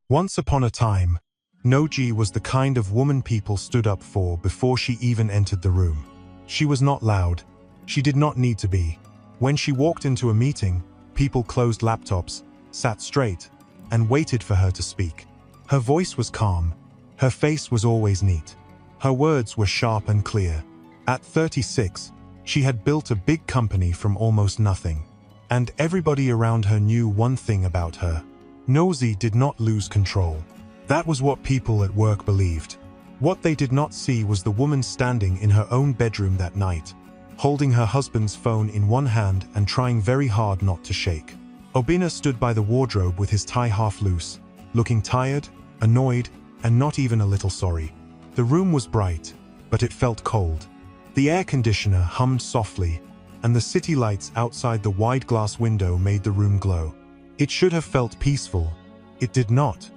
Once upon a time, Noji was the kind of woman people stood up for before she even entered the room. She was not loud. She did not need to be. When she walked into a meeting, people closed laptops, sat straight, and waited for her to speak. Her voice was calm. Her face was always neat. Her words were sharp and clear. At 36, she had built a big company from almost nothing. And everybody around her knew one thing about her. Nosy did not lose control. That was what people at work believed. What they did not see was the woman standing in her own bedroom that night, holding her husband's phone in one hand and trying very hard not to shake. Obina stood by the wardrobe with his tie half loose, looking tired, annoyed, and not even a little sorry. The room was bright, but it felt cold. The air conditioner hummed softly, and the city lights outside the wide glass window made the room glow. It should have felt peaceful. It did not.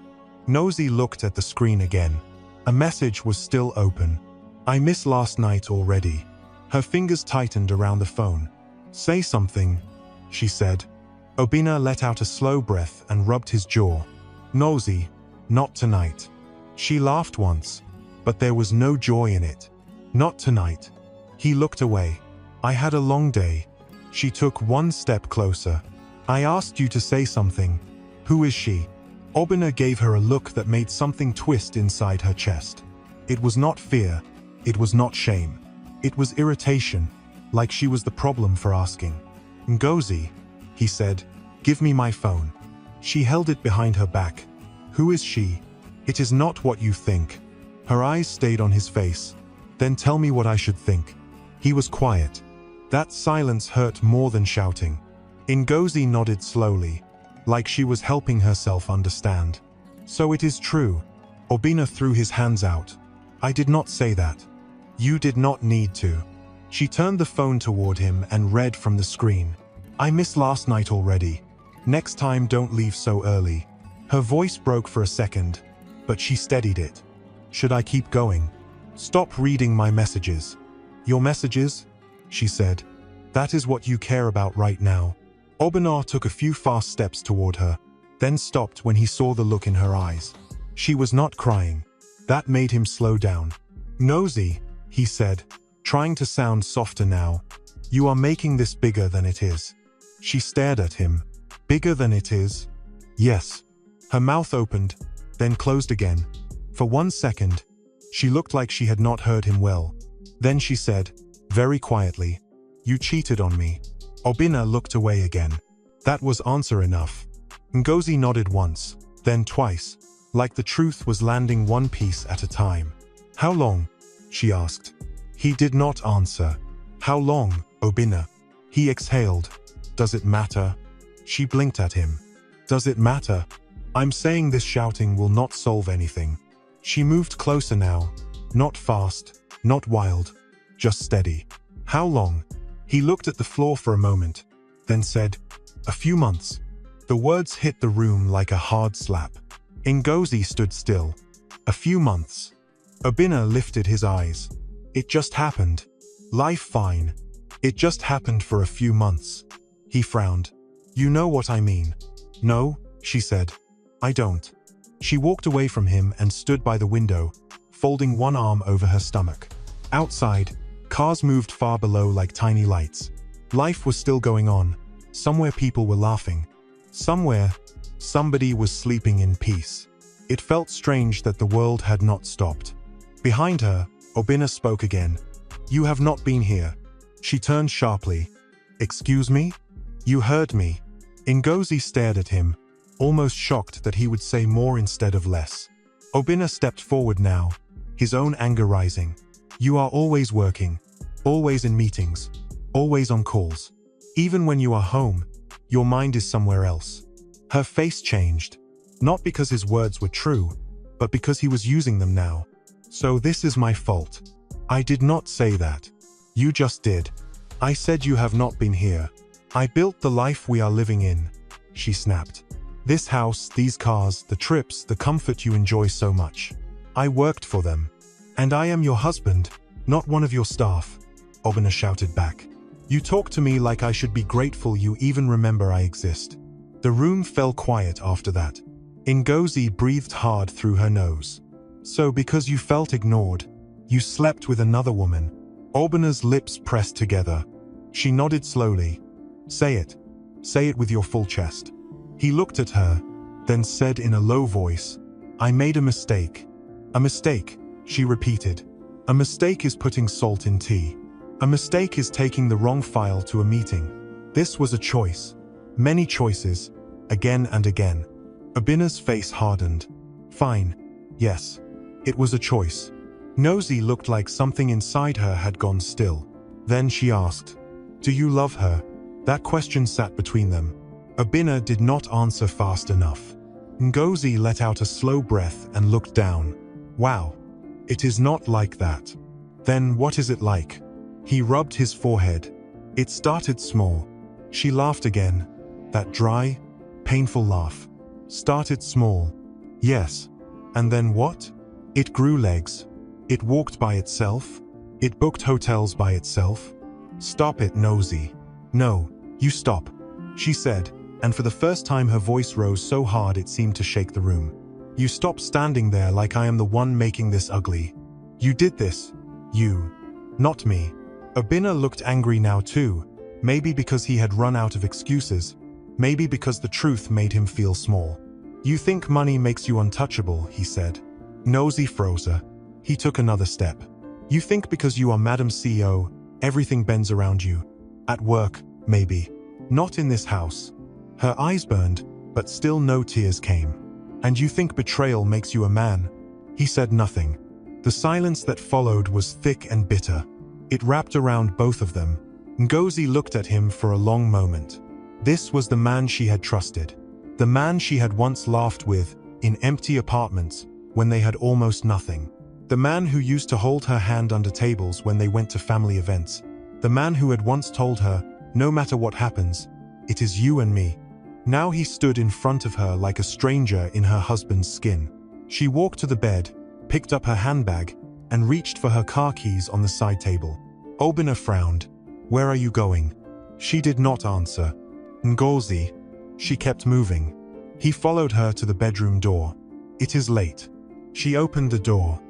Nosy looked at the screen again. A message was still open. "I miss last night already." Her fingers tightened around the phone. "Say something," she said. Obina let out a slow breath and rubbed his jaw. "Nosy, not tonight." She laughed once, but there was no joy in it. "Not tonight." He looked away. "I had a long day." She took one step closer. "I asked you to say something. Who is she?" Obina gave her a look that made something twist inside her chest. It was not fear. It was not shame. It was irritation, like she was the problem for asking. "Ngozi," he said, "give me my phone." She held it behind her back. "Who is she?" "It is not what you think." Her eyes stayed on his face. "Then tell me what I should think." He was quiet. That silence hurt more than shouting. Ngozi nodded slowly, like she was helping herself understand. "So it is true." Obina threw his hands out. "I did not say that." "You did not need to." She turned the phone toward him and read from the screen. "I miss last night already. Next time don't leave so early." Her voice broke for a second, but she steadied it. "Should I keep going?" "Stop reading my messages." "Your messages?" she said. "That is what you care about right now." Obina took a few fast steps toward her, then stopped when he saw the look in her eyes. She was not crying. That made him slow down. "Nosy," he said, trying to sound softer now. "You are making this bigger than it is." She stared at him. "Bigger than it is?" "Yes." Her mouth opened, then closed again. For 1 second, she looked like she had not heard him well. Then she said, very quietly, "You cheated on me." Obina looked away again. That was answer enough. Ngozi nodded once, then twice, like the truth was landing one piece at a time. "How long?" she asked. He did not answer. "How long, Obina?" He exhaled. "Does it matter?" She blinked at him. "Does it matter? I'm saying this shouting will not solve anything." She moved closer now. Not fast, not wild, just steady. "How long?" He looked at the floor for a moment, then said, "A few months." The words hit the room like a hard slap. Ngozi stood still. "A few months." Obina lifted his eyes. "It just happened. Life fine. It just happened for a few months." He frowned. "You know what I mean." "No," she said. "I don't." She walked away from him and stood by the window, folding one arm over her stomach. Outside, cars moved far below like tiny lights. Life was still going on. Somewhere people were laughing. Somewhere, somebody was sleeping in peace. It felt strange that the world had not stopped. Behind her, Obina spoke again. "You have not been here." She turned sharply. "Excuse me?" "You heard me." Ngozi stared at him, almost shocked that he would say more instead of less. Obina stepped forward now, his own anger rising. "You are always working, always in meetings, always on calls. Even when you are home, your mind is somewhere else." Her face changed, not because his words were true, but because he was using them now. "So this is my fault." "I did not say that." "You just did." "I said you have not been here. I built the life we are living in," she snapped. "This house, these cars, the trips, the comfort you enjoy so much. I worked for them. And I am your husband, not one of your staff," Obina shouted back. "You talk to me like I should be grateful you even remember I exist." The room fell quiet after that. Ngozi breathed hard through her nose. So because you felt ignored, you slept with another woman. Obina's lips pressed together. She nodded slowly. Say it. Say it with your full chest. He looked at her, then said in a low voice, I made a mistake. A mistake, she repeated. A mistake is putting salt in tea. A mistake is taking the wrong file to a meeting. This was a choice. Many choices, again and again. Obina's face hardened. Fine. Yes. It was a choice. Nosy looked like something inside her had gone still. Then she asked, Do you love her? That question sat between them. Obina did not answer fast enough. Ngozi let out a slow breath and looked down. Wow. It is not like that. Then what is it like? He rubbed his forehead. It started small. She laughed again. That dry, painful laugh. Started small. Yes. And then what? It grew legs. It walked by itself. It booked hotels by itself. Stop it, Nosy. No, you stop, she said, and for the first time her voice rose so hard it seemed to shake the room. You stop standing there like I am the one making this ugly. You did this. You. Not me. Obina looked angry now too, maybe because he had run out of excuses, maybe because the truth made him feel small. You think money makes you untouchable, he said. Nosy froze her. He took another step. You think because you are Madam CEO, everything bends around you. At work, maybe. Not in this house. Her eyes burned, but still no tears came. And you think betrayal makes you a man? He said nothing. The silence that followed was thick and bitter. It wrapped around both of them. Ngozi looked at him for a long moment. This was the man she had trusted. The man she had once laughed with, in empty apartments, when they had almost nothing. The man who used to hold her hand under tables when they went to family events. The man who had once told her, no matter what happens, it is you and me. Now he stood in front of her like a stranger in her husband's skin. She walked to the bed, picked up her handbag, and reached for her car keys on the side table. Obina frowned. Where are you going? She did not answer. Ngozi. She kept moving. He followed her to the bedroom door. It is late. She opened the door.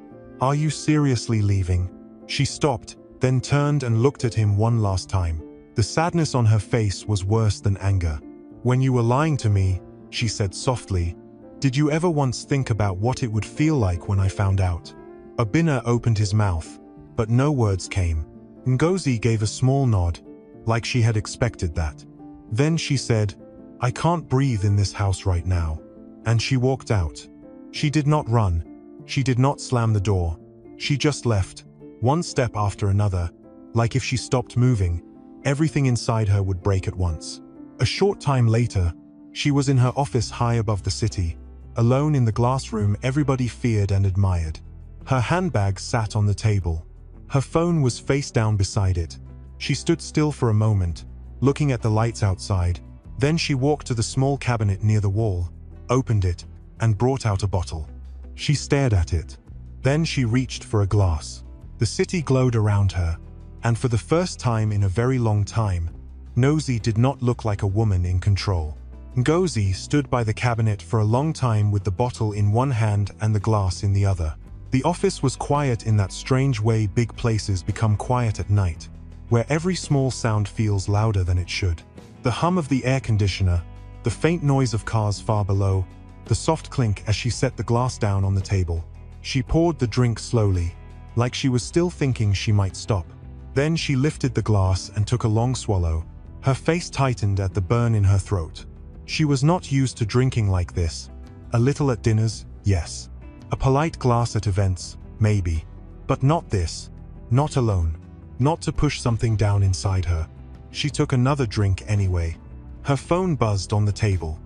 Are you seriously leaving? She stopped, then turned and looked at him one last time. The sadness on her face was worse than anger. When you were lying to me, she said softly, did you ever once think about what it would feel like when I found out? Obina opened his mouth, but no words came. Ngozi gave a small nod, like she had expected that. Then she said, I can't breathe in this house right now. And she walked out. She did not run. She did not slam the door. She just left, one step after another, like if she stopped moving, everything inside her would break at once. A short time later, she was in her office high above the city, alone in the glass room everybody feared and admired. Her handbag sat on the table. Her phone was face down beside it. She stood still for a moment, looking at the lights outside. Then she walked to the small cabinet near the wall, opened it, and brought out a bottle. She stared at it. Then she reached for a glass. The city glowed around her, and for the first time in a very long time, Nosy did not look like a woman in control. Ngozi stood by the cabinet for a long time with the bottle in one hand and the glass in the other. The office was quiet in that strange way big places become quiet at night, where every small sound feels louder than it should. The hum of the air conditioner, the faint noise of cars far below, the soft clink as she set the glass down on the table. She poured the drink slowly, like she was still thinking she might stop. Then she lifted the glass and took a long swallow. Her face tightened at the burn in her throat. She was not used to drinking like this. A little at dinners, yes. A polite glass at events, maybe. But not this. Not alone. Not to push something down inside her. She took another drink anyway. Her phone buzzed on the table.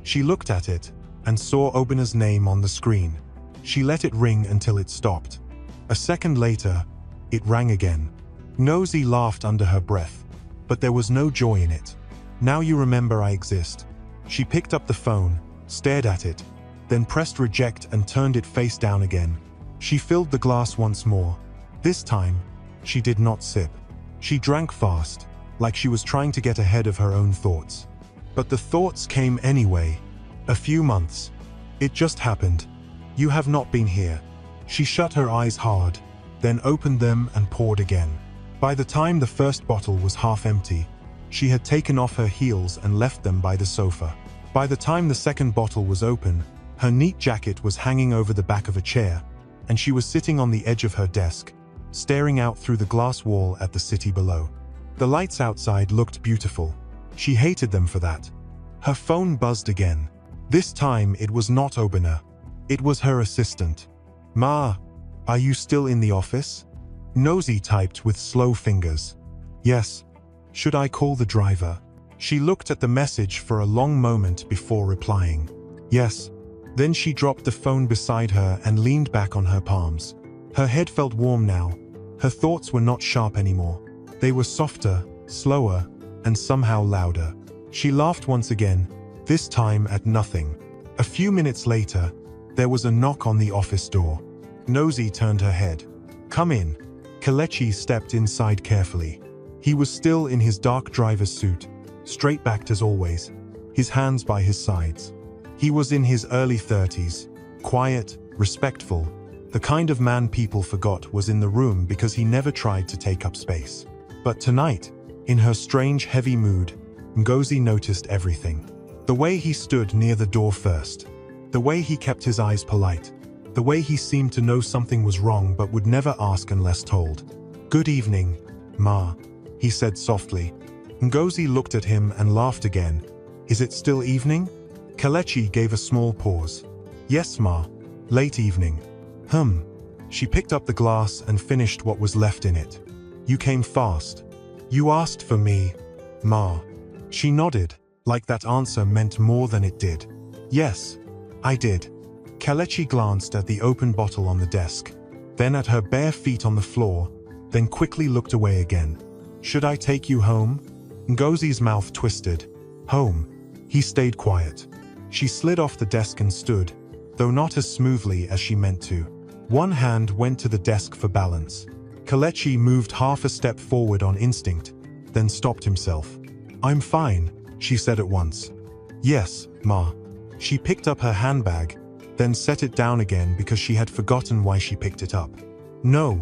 She looked at it and saw Obina's name on the screen. She let it ring until it stopped. A second later, it rang again. Nosy laughed under her breath, but there was no joy in it. Now you remember I exist. She picked up the phone, stared at it, then pressed reject and turned it face down again. She filled the glass once more. This time, she did not sip. She drank fast, like she was trying to get ahead of her own thoughts. But the thoughts came anyway. A few months. It just happened. You have not been here. She shut her eyes hard, then opened them and poured again. By the time the first bottle was half empty, she had taken off her heels and left them by the sofa. By the time the second bottle was open, her neat jacket was hanging over the back of a chair, and she was sitting on the edge of her desk, staring out through the glass wall at the city below. The lights outside looked beautiful. She hated them for that. Her phone buzzed again. This time it was not Obina. It was her assistant. "Ma, are you still in the office?" Nosy typed with slow fingers. "Yes. Should I call the driver?" She looked at the message for a long moment before replying. "Yes." Then she dropped the phone beside her and leaned back on her palms. Her head felt warm now. Her thoughts were not sharp anymore. They were softer, slower, and somehow louder. She laughed once again, this time at nothing. A few minutes later, there was a knock on the office door. Nosy turned her head. "Come in." Kelechi stepped inside carefully. He was still in his dark driver's suit, straight-backed as always, his hands by his sides. He was in his early 30s, quiet, respectful, the kind of man people forgot was in the room because he never tried to take up space. But tonight, in her strange, heavy mood, Ngozi noticed everything. The way he stood near the door first, the way he kept his eyes polite, the way he seemed to know something was wrong but would never ask unless told. "Good evening, Ma," he said softly. Ngozi looked at him and laughed again. "Is it still evening?" Kelechi gave a small pause. "Yes, Ma. Late evening." She picked up the glass and finished what was left in it. "You came fast. You asked for me, Ma." She nodded, like that answer meant more than it did. "Yes, I did." Kelechi glanced at the open bottle on the desk, then at her bare feet on the floor, then quickly looked away again. "Should I take you home?" Ngozi's mouth twisted. "Home." He stayed quiet. She slid off the desk and stood, though not as smoothly as she meant to. One hand went to the desk for balance. Kelechi moved half a step forward on instinct, then stopped himself. "I'm fine," she said at once. "Yes, Ma." She picked up her handbag, then set it down again because she had forgotten why she picked it up. "No,"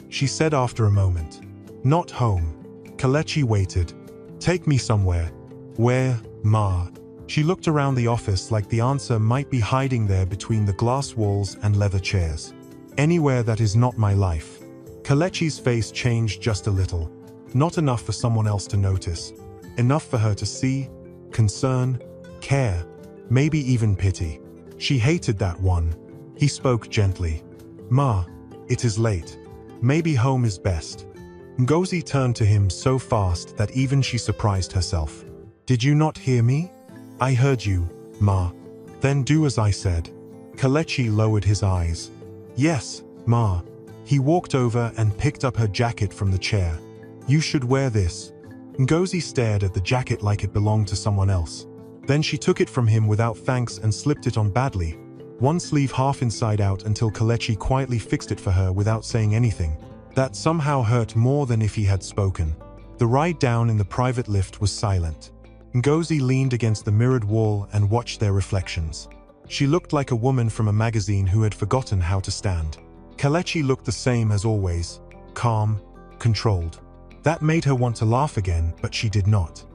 she said after a moment. "Not home." Kelechi waited. "Take me somewhere." "Where, Ma?" She looked around the office like the answer might be hiding there between the glass walls and leather chairs. "Anywhere that is not my life." Kelechi's face changed just a little. Not enough for someone else to notice. Enough for her to see, concern, care, maybe even pity. She hated that one. He spoke gently. "Ma, it is late. Maybe home is best." Ngozi turned to him so fast that even she surprised herself. "Did you not hear me?" "I heard you, Ma." "Then do as I said." Kelechi lowered his eyes. "Yes, Ma." He walked over and picked up her jacket from the chair. "You should wear this." Ngozi stared at the jacket like it belonged to someone else. Then she took it from him without thanks and slipped it on badly, one sleeve half inside out until Kelechi quietly fixed it for her without saying anything. That somehow hurt more than if he had spoken. The ride down in the private lift was silent. Ngozi leaned against the mirrored wall and watched their reflections. She looked like a woman from a magazine who had forgotten how to stand. Kelechi looked the same as always, calm, controlled. That made her want to laugh again, but she did not.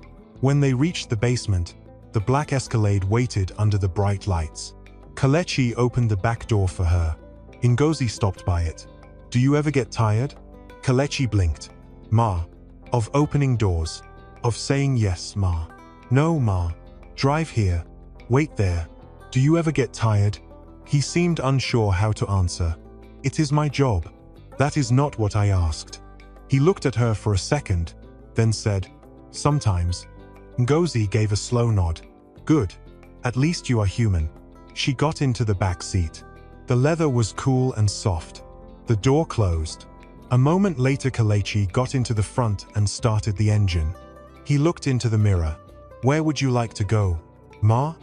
When they reached the basement, the black Escalade waited under the bright lights. Kelechi opened the back door for her. Ngozi stopped by it. "Do you ever get tired?" Kelechi blinked. "Ma." "Of opening doors. Of saying yes, Ma." "No, Ma. Drive here. Wait there. Do you ever get tired?" He seemed unsure how to answer. "It is my job." "That is not what I asked." He looked at her for a second, then said, "Sometimes." Ngozi gave a slow nod. "Good. At least you are human." She got into the back seat. The leather was cool and soft. The door closed. A moment later Kelechi got into the front and started the engine. He looked into the mirror. "Where would you like to go, Ma?"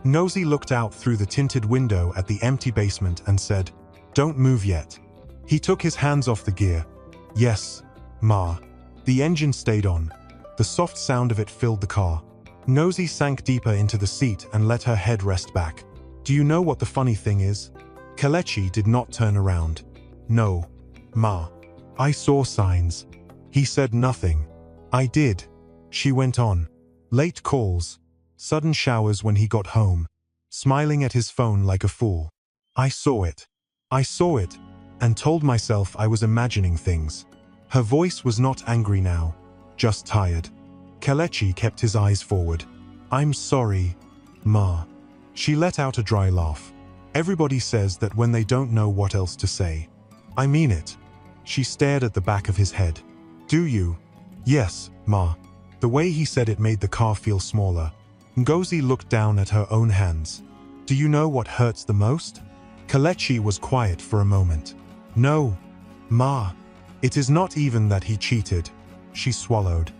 Ngozi looked out through the tinted window at the empty basement and said, "Don't move yet." He took his hands off the gear. "Yes, Ma." The engine stayed on. The soft sound of it filled the car. Ngozi sank deeper into the seat and let her head rest back. Do you know what the funny thing is? Kelechi did not turn around. No, Ma. I saw signs. He said nothing. I did. She went on. Late calls. Sudden showers when he got home. Smiling at his phone like a fool. I saw it. I saw it, and told myself I was imagining things. Her voice was not angry now, just tired. Kelechi kept his eyes forward. I'm sorry, Ma. She let out a dry laugh. Everybody says that when they don't know what else to say. I mean it. She stared at the back of his head. Do you? Yes, Ma. The way he said it made the car feel smaller. Ngozi looked down at her own hands. Do you know what hurts the most? Kelechi was quiet for a moment. No, Ma. It is not even that he cheated. She swallowed.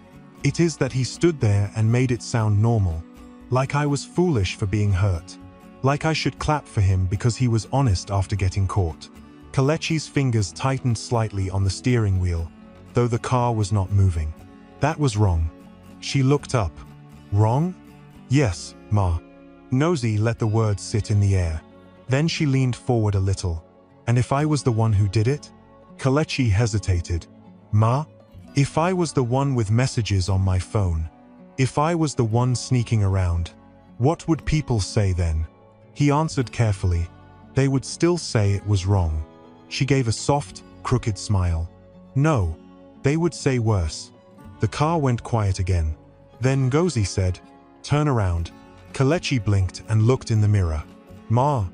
It is that he stood there and made it sound normal. Like I was foolish for being hurt. Like I should clap for him because he was honest after getting caught. Kelechi's fingers tightened slightly on the steering wheel, though the car was not moving. That was wrong. She looked up. Wrong? Yes, Ma. Ngozi let the words sit in the air. Then she leaned forward a little. And if I was the one who did it? Kelechi hesitated. Ma? If I was the one with messages on my phone? If I was the one sneaking around? What would people say then? He answered carefully. They would still say it was wrong. She gave a soft, crooked smile. No, they would say worse. The car went quiet again. Then Ngozi said, turn around. Kelechi blinked and looked in the mirror. Ma,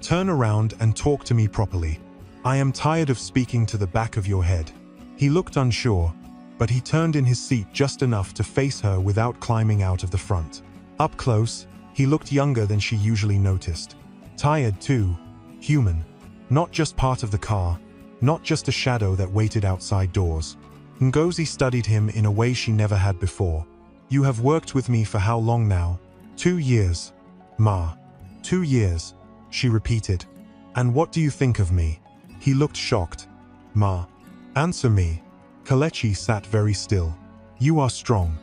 turn around and talk to me properly. I am tired of speaking to the back of your head. He looked unsure, but he turned in his seat just enough to face her without climbing out of the front. Up close, he looked younger than she usually noticed. Tired too. Human. Not just part of the car. Not just a shadow that waited outside doors. Ngozi studied him in a way she never had before. You have worked with me for how long now? 2 years. Ma. 2 years, she repeated. And what do you think of me? He looked shocked. Ma. Answer me. Kelechi sat very still. You are strong.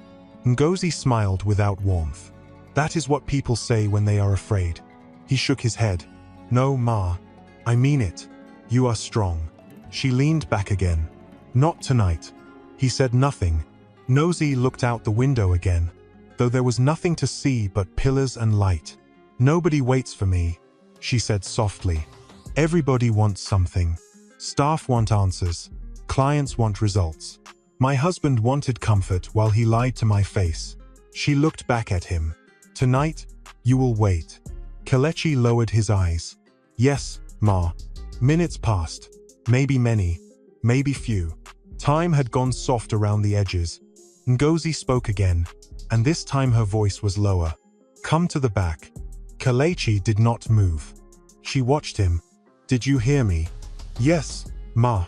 Ngozi smiled without warmth. That is what people say when they are afraid. He shook his head. No, Ma. I mean it. You are strong. She leaned back again. Not tonight. He said nothing. Ngozi looked out the window again, though there was nothing to see but pillars and light. Nobody waits for me, she said softly. Everybody wants something. Staff want answers. Clients want results. My husband wanted comfort while he lied to my face. She looked back at him. Tonight, you will wait. Kelechi lowered his eyes. Yes, Ma. Minutes passed. Maybe many. Maybe few. Time had gone soft around the edges. Ngozi spoke again, and this time her voice was lower. Come to the back. Kelechi did not move. She watched him. Did you hear me? Yes, Ma.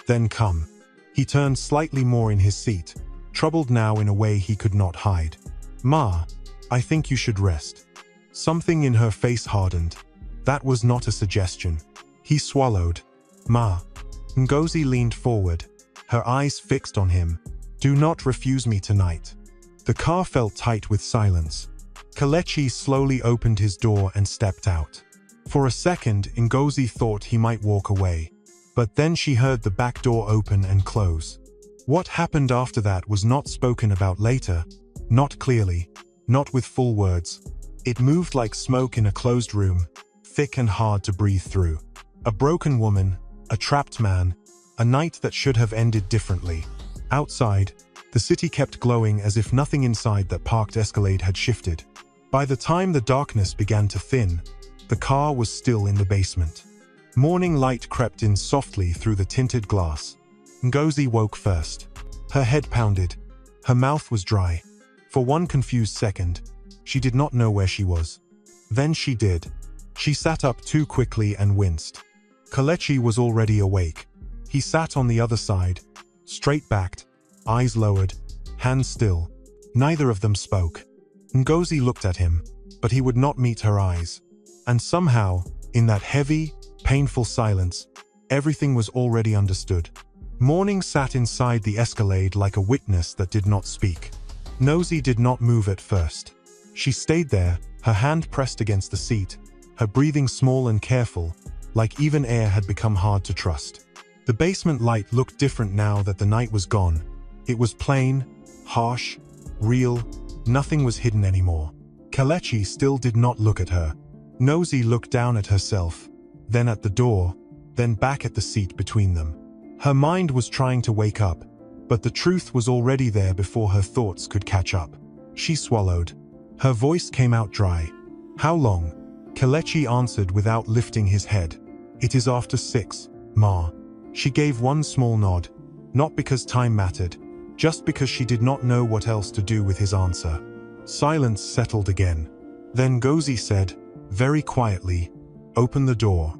Then come. He turned slightly more in his seat, troubled now in a way he could not hide. Ma, I think you should rest. Something in her face hardened. That was not a suggestion. He swallowed. Ma. Ngozi leaned forward, her eyes fixed on him. Do not refuse me tonight. The car felt tight with silence. Kelechi slowly opened his door and stepped out. For a second, Ngozi thought he might walk away. But then she heard the back door open and close. What happened after that was not spoken about later. Not clearly. Not with full words. It moved like smoke in a closed room, thick and hard to breathe through. A broken woman, a trapped man, a night that should have ended differently. Outside, the city kept glowing as if nothing inside that parked Escalade had shifted. By the time the darkness began to thin, the car was still in the basement. Morning light crept in softly through the tinted glass. Ngozi woke first. Her head pounded. Her mouth was dry. For one confused second, she did not know where she was. Then she did. She sat up too quickly and winced. Kelechi was already awake. He sat on the other side, straight-backed, eyes lowered, hands still. Neither of them spoke. Ngozi looked at him, but he would not meet her eyes. And somehow, in that heavy, painful silence, everything was already understood. Morning sat inside the Escalade like a witness that did not speak. Ngozi did not move at first. She stayed there, her hand pressed against the seat, her breathing small and careful, like even air had become hard to trust. The basement light looked different now that the night was gone. It was plain, harsh, real, nothing was hidden anymore. Kelechi still did not look at her. Nosy looked down at herself, then at the door, then back at the seat between them. Her mind was trying to wake up, but the truth was already there before her thoughts could catch up. She swallowed. Her voice came out dry. "How long?" Kelechi answered without lifting his head. "It is after 6, Ma." She gave one small nod, not because time mattered, just because she did not know what else to do with his answer. Silence settled again. Then Ngozi said, very quietly, "Open the door."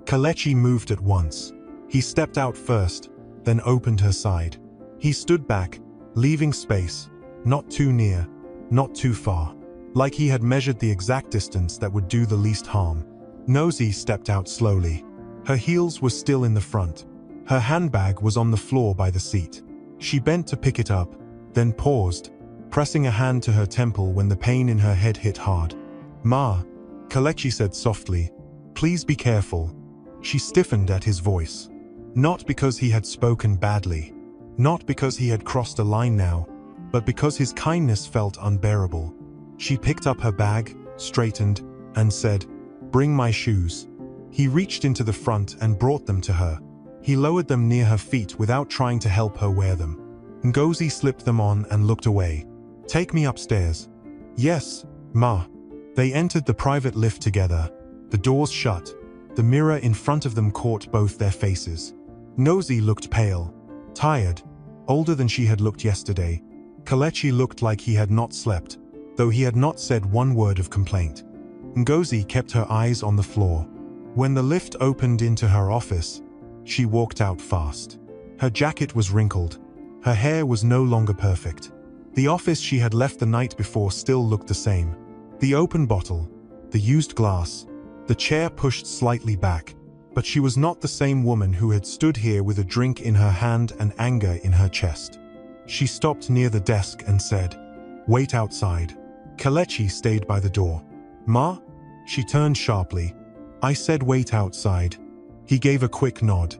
Kelechi moved at once. He stepped out first, then opened her side. He stood back, leaving space, not too near, not too far, like he had measured the exact distance that would do the least harm. Nosy stepped out slowly. Her heels were still in the front. Her handbag was on the floor by the seat. She bent to pick it up, then paused, pressing a hand to her temple when the pain in her head hit hard. "Ma," Kelechi said softly, "please be careful." She stiffened at his voice. Not because he had spoken badly, not because he had crossed a line now, but because his kindness felt unbearable. She picked up her bag, straightened, and said, "Bring my shoes." He reached into the front and brought them to her. He lowered them near her feet without trying to help her wear them. Ngozi slipped them on and looked away. "Take me upstairs." "Yes, Ma." They entered the private lift together. The doors shut. The mirror in front of them caught both their faces. Nosy looked pale, tired, older than she had looked yesterday. Kelechi looked like he had not slept, though he had not said one word of complaint. Ngozi kept her eyes on the floor. When the lift opened into her office, she walked out fast. Her jacket was wrinkled. Her hair was no longer perfect. The office she had left the night before still looked the same. The open bottle, the used glass, the chair pushed slightly back, but she was not the same woman who had stood here with a drink in her hand and anger in her chest. She stopped near the desk and said, "Wait outside." Kelechi stayed by the door. "Ma?" She turned sharply. "I said wait outside." He gave a quick nod.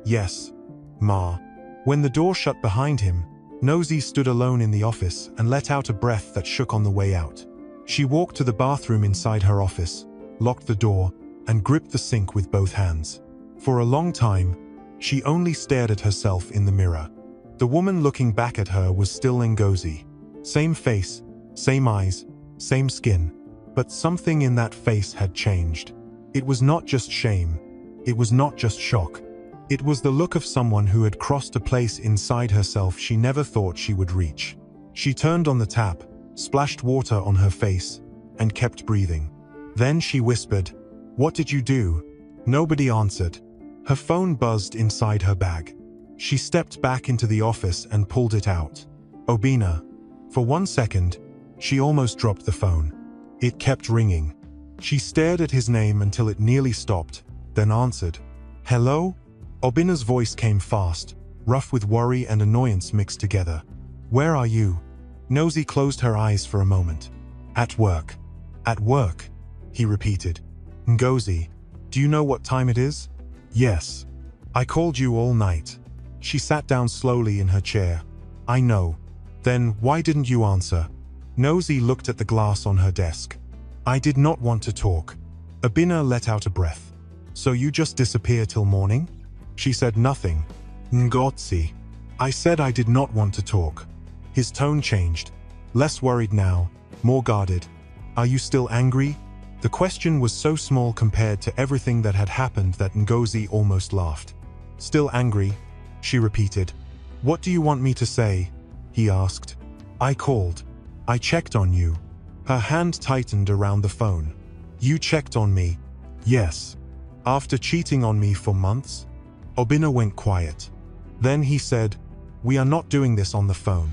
"Yes, Ma." When the door shut behind him, Nosy stood alone in the office and let out a breath that shook on the way out. She walked to the bathroom inside her office, locked the door, and gripped the sink with both hands. For a long time, she only stared at herself in the mirror. The woman looking back at her was still Ngozi. Same face, same eyes, same skin, but something in that face had changed. It was not just shame. It was not just shock. It was the look of someone who had crossed a place inside herself she never thought she would reach. She turned on the tap, splashed water on her face, and kept breathing. Then she whispered, "What did you do?" Nobody answered. Her phone buzzed inside her bag. She stepped back into the office and pulled it out. Obina. For 1 second, she almost dropped the phone. It kept ringing. She stared at his name until it nearly stopped, then answered. "Hello?" Obina's voice came fast, rough with worry and annoyance mixed together. "Where are you?" Nosy closed her eyes for a moment. "At work." "At work?" he repeated. "Ngozi, do you know what time it is?" "Yes. I called you all night." She sat down slowly in her chair. "I know. Then why didn't you answer?" Nosy looked at the glass on her desk. "I did not want to talk." Obina let out a breath. "So you just disappear till morning?" She said nothing. "Ngozi, I said I did not want to talk." His tone changed. Less worried now, more guarded. "Are you still angry?" The question was so small compared to everything that had happened that Ngozi almost laughed. "Still angry?" she repeated. "What do you want me to say?" he asked. "I called. I checked on you." Her hand tightened around the phone. "You checked on me?" "Yes." "After cheating on me for months?" Obina went quiet. Then he said, "We are not doing this on the phone."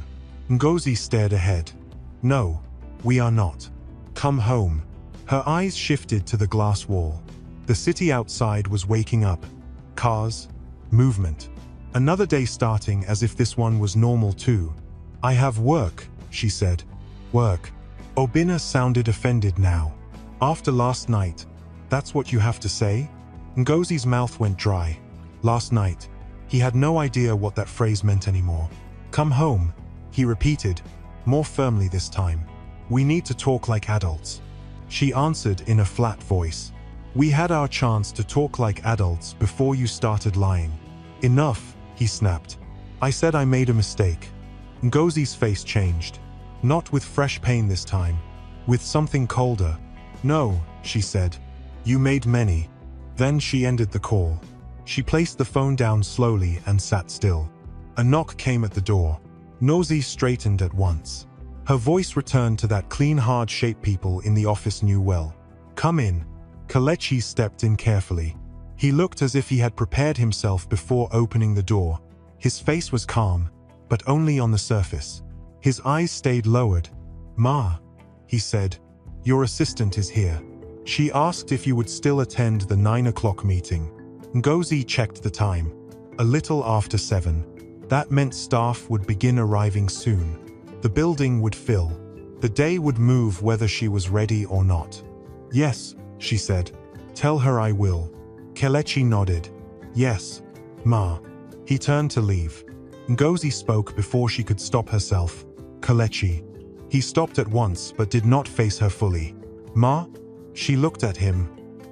Ngozi stared ahead. "No, we are not. Come home." Her eyes shifted to the glass wall. The city outside was waking up. Cars, movement. Another day starting as if this one was normal too. "I have work," she said. "Work." Obina sounded offended now. After last night, That's what you have to say? Ngozi's mouth went dry. Last night, he had no idea what that phrase meant anymore. Come home, he repeated, more firmly this time. We need to talk like adults. She answered in a flat voice. We had our chance to talk like adults before you started lying. Enough, he snapped. I said I made a mistake. Ngozi's face changed. Not with fresh pain this time. With something colder. No, she said. You made many. Then she ended the call. She placed the phone down slowly and sat still. A knock came at the door. Ngozi straightened at once. Her voice returned to that clean, hard shape people in the office knew well. Come in. Kelechi stepped in carefully. He looked as if he had prepared himself before opening the door. His face was calm, but only on the surface. His eyes stayed lowered. Ma, he said, your assistant is here. She asked if you would still attend the 9 o'clock meeting. Ngozi checked the time. A little after 7. That meant staff would begin arriving soon. The building would fill. The day would move whether she was ready or not. Yes, she said. Tell her I will. Kelechi nodded. Yes, Ma. He turned to leave. Ngozi spoke before she could stop herself. Kelechi. He stopped at once but did not face her fully. Ma? She looked at him.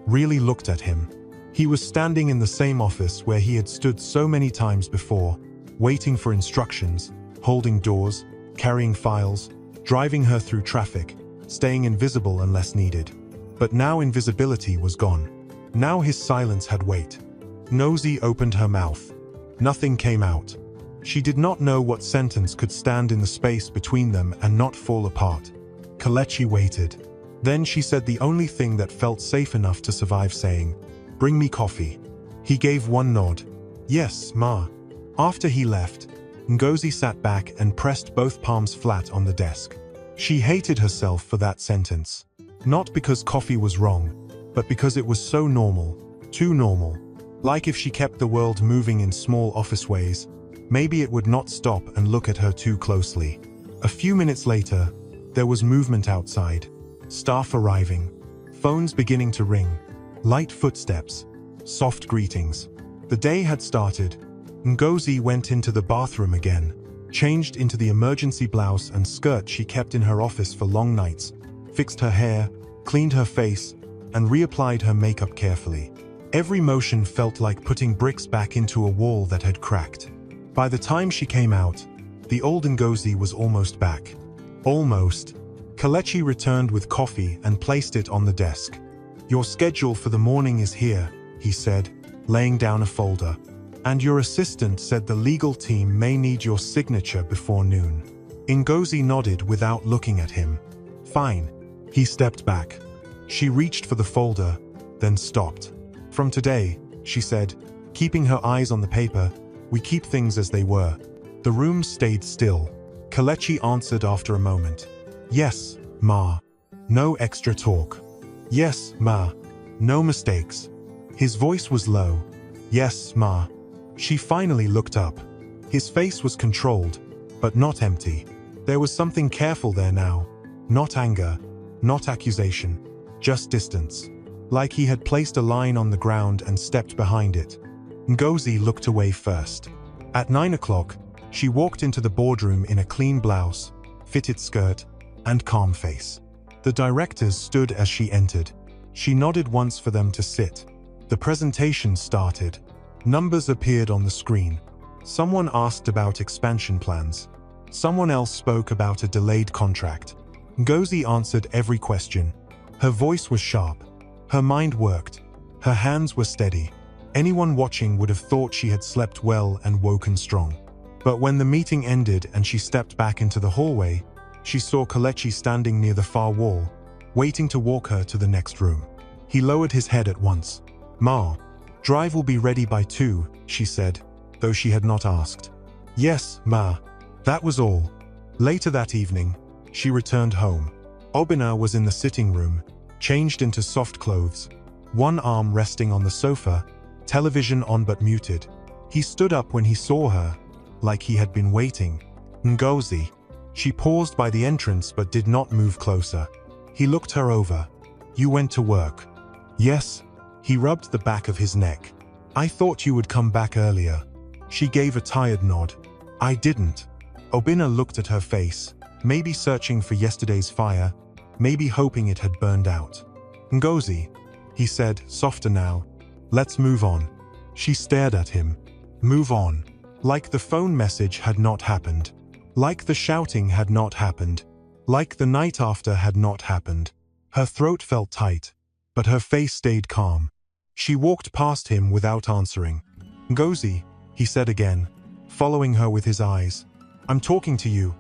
Really looked at him. He was standing in the same office where he had stood so many times before, waiting for instructions, holding doors, carrying files, driving her through traffic, staying invisible unless needed. But now invisibility was gone. Now his silence had weight. Ngozi opened her mouth. Nothing came out. She did not know what sentence could stand in the space between them and not fall apart. Kelechi waited. Then she said the only thing that felt safe enough to survive, saying, Bring me coffee. He gave one nod. Yes, Ma. After he left, Ngozi sat back and pressed both palms flat on the desk. She hated herself for that sentence. Not because coffee was wrong, but because it was so normal, too normal. Like if she kept the world moving in small office ways, maybe it would not stop and look at her too closely. A few minutes later, there was movement outside. Staff arriving. Phones beginning to ring. Light footsteps. Soft greetings. The day had started. Ngozi went into the bathroom again, changed into the emergency blouse and skirt she kept in her office for long nights, fixed her hair, cleaned her face, and reapplied her makeup carefully. Every motion felt like putting bricks back into a wall that had cracked. By the time she came out, the old Ngozi was almost back. Almost. Kelechi returned with coffee and placed it on the desk. Your schedule for the morning is here, he said, laying down a folder. And your assistant said the legal team may need your signature before noon. Ngozi nodded without looking at him. Fine. He stepped back. She reached for the folder, then stopped. From today, she said, keeping her eyes on the paper, we keep things as they were. The room stayed still. Kelechi answered after a moment. Yes, Ma. No extra talk. Yes, Ma. No mistakes. His voice was low. Yes, Ma. She finally looked up. His face was controlled, but not empty. There was something careful there now. Not anger, not accusation, just distance. Like he had placed a line on the ground and stepped behind it. Ngozi looked away first. At 9 o'clock, she walked into the boardroom in a clean blouse, fitted skirt, and calm face. The directors stood as she entered. She nodded once for them to sit. The presentation started. Numbers appeared on the screen. Someone asked about expansion plans. Someone else spoke about a delayed contract. Ngozi answered every question. Her voice was sharp. Her mind worked. Her hands were steady. Anyone watching would have thought she had slept well and woken strong. But when the meeting ended and she stepped back into the hallway, she saw Kelechi standing near the far wall, waiting to walk her to the next room. He lowered his head at once. Ma, drive will be ready by 2, she said, though she had not asked. Yes, Ma. That was all. Later that evening, she returned home. Obina was in the sitting room, changed into soft clothes, one arm resting on the sofa, television on but muted. He stood up when he saw her, like he had been waiting. Ngozi. She paused by the entrance but did not move closer. He looked her over. You went to work. Yes. He rubbed the back of his neck. I thought you would come back earlier. She gave a tired nod. I didn't. Obinna looked at her face, maybe searching for yesterday's fire, maybe hoping it had burned out. Ngozi, he said, softer now. Let's move on. She stared at him. Move on. Like the phone message had not happened. Like the shouting had not happened. Like the night after had not happened. Her throat felt tight, but her face stayed calm. She walked past him without answering. Ngozi, he said again, following her with his eyes. I'm talking to you.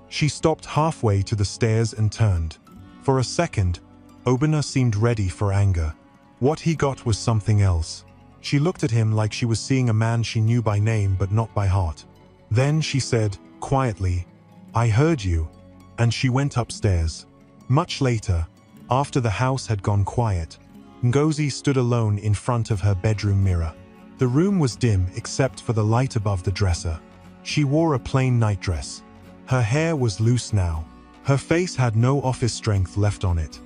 She stopped halfway to the stairs and turned. For a second, Obinna seemed ready for anger. What he got was something else. She looked at him like she was seeing a man she knew by name but not by heart. Then she said, quietly, I heard you, and she went upstairs. Much later, after the house had gone quiet, Ngozi stood alone in front of her bedroom mirror. The room was dim except for the light above the dresser. She wore a plain nightdress. Her hair was loose now. Her face had no office strength left on it.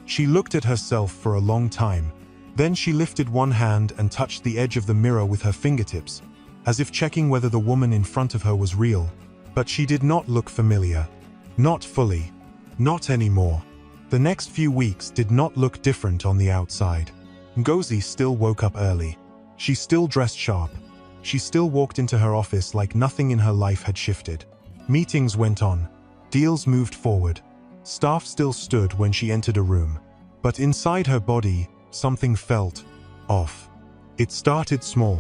She looked at herself for a long time. Then she lifted one hand and touched the edge of the mirror with her fingertips, as if checking whether the woman in front of her was real. But she did not look familiar. Not fully. Not anymore. The next few weeks did not look different on the outside. Ngozi still woke up early. She still dressed sharp. She still walked into her office like nothing in her life had shifted. Meetings went on. Deals moved forward. Staff still stood when she entered a room. But inside her body, something felt off. It started small.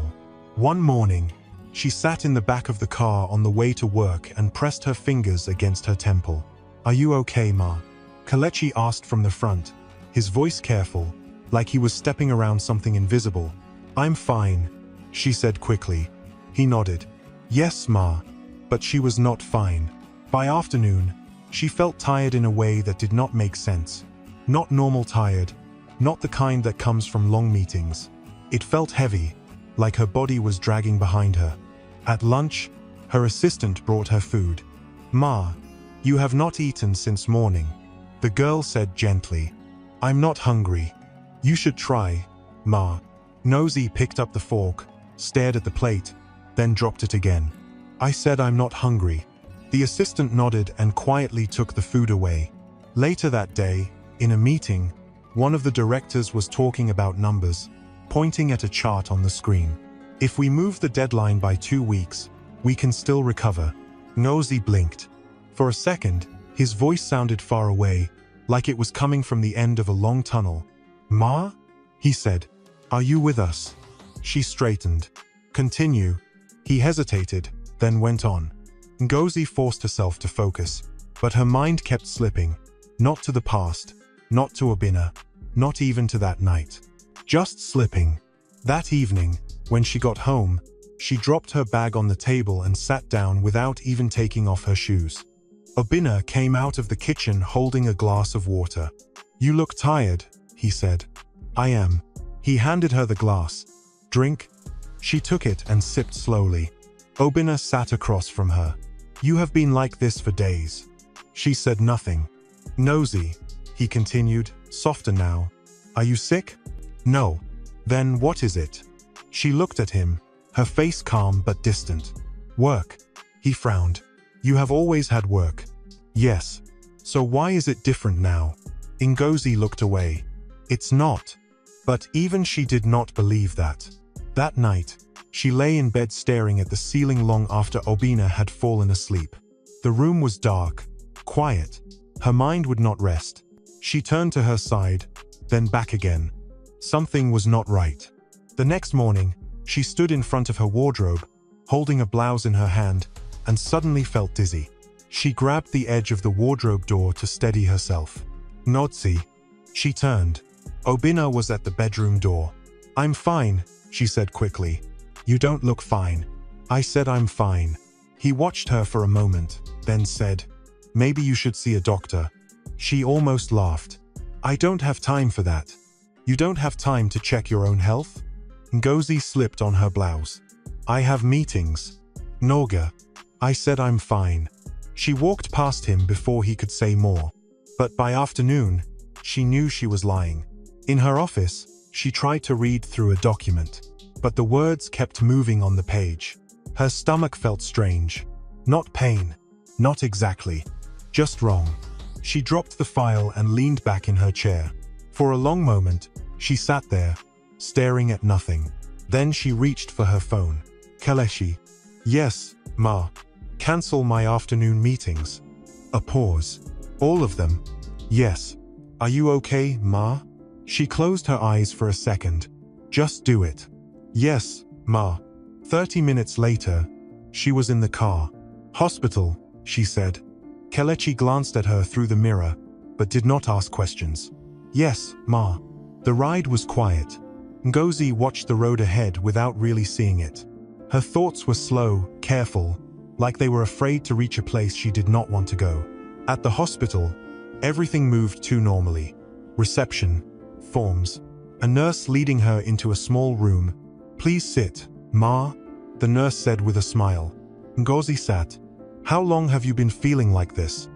One morning, she sat in the back of the car on the way to work and pressed her fingers against her temple. Are you okay, Ma? Kelechi asked from the front, his voice careful, like he was stepping around something invisible. I'm fine, she said quickly. He nodded. Yes, Ma. But she was not fine. By afternoon, she felt tired in a way that did not make sense. Not normal tired, not the kind that comes from long meetings. It felt heavy, like her body was dragging behind her. At lunch, her assistant brought her food. Ma, you have not eaten since morning, the girl said gently. I'm not hungry. You should try, Ma. Nosy picked up the fork, stared at the plate, then dropped it again. I said I'm not hungry. The assistant nodded and quietly took the food away. Later that day, in a meeting, one of the directors was talking about numbers, pointing at a chart on the screen. If we move the deadline by 2 weeks, we can still recover. Nosy blinked. For a second, his voice sounded far away, like it was coming from the end of a long tunnel. Ma? He said. Are you with us? She straightened. Continue. He hesitated, then went on. Ngozi forced herself to focus, but her mind kept slipping. Not to the past, not to Obinna, not even to that night. Just slipping. That evening, when she got home, she dropped her bag on the table and sat down without even taking off her shoes. Obinna came out of the kitchen holding a glass of water. You look tired, he said. I am. He handed her the glass. Drink. She took it and sipped slowly. Obinna sat across from her. You have been like this for days. She said nothing. Nosy, he continued, softer now. Are you sick? No. Then what is it? She looked at him, her face calm but distant. Work. He frowned. You have always had work. Yes. So why is it different now? Ngozi looked away. It's not. But even she did not believe that. That night, she lay in bed staring at the ceiling long after Obinna had fallen asleep. The room was dark, quiet. Her mind would not rest. She turned to her side, then back again. Something was not right. The next morning, she stood in front of her wardrobe, holding a blouse in her hand, and suddenly felt dizzy. She grabbed the edge of the wardrobe door to steady herself. Nodzi. She turned. Obinna was at the bedroom door. I'm fine, she said quickly. You don't look fine. I said I'm fine. He watched her for a moment, then said, maybe you should see a doctor. She almost laughed. I don't have time for that. You don't have time to check your own health? Ngozi slipped on her blouse. I have meetings. Noga. I said I'm fine. She walked past him before he could say more. But by afternoon, she knew she was lying. In her office, She tried to read through a document, but the words kept moving on the page. Her stomach felt strange. Not pain. Not exactly. Just wrong. She dropped the file and leaned back in her chair. For a long moment, she sat there, staring at nothing. Then she reached for her phone. Kelechi. Yes, Ma. Cancel my afternoon meetings. A pause. All of them. Yes. Are you okay, Ma? She closed her eyes for a second. Just do it. Yes, Ma. 30 minutes later, she was in the car. Hospital, she said. Kelechi glanced at her through the mirror, but did not ask questions. Yes, Ma. The ride was quiet. Ngozi watched the road ahead without really seeing it. Her thoughts were slow, careful, like they were afraid to reach a place she did not want to go. At the hospital, everything moved too normally. Reception, forms, a nurse leading her into a small room. Please sit, Ma, the nurse said with a smile. Ngozi sat. How long have you been feeling like this?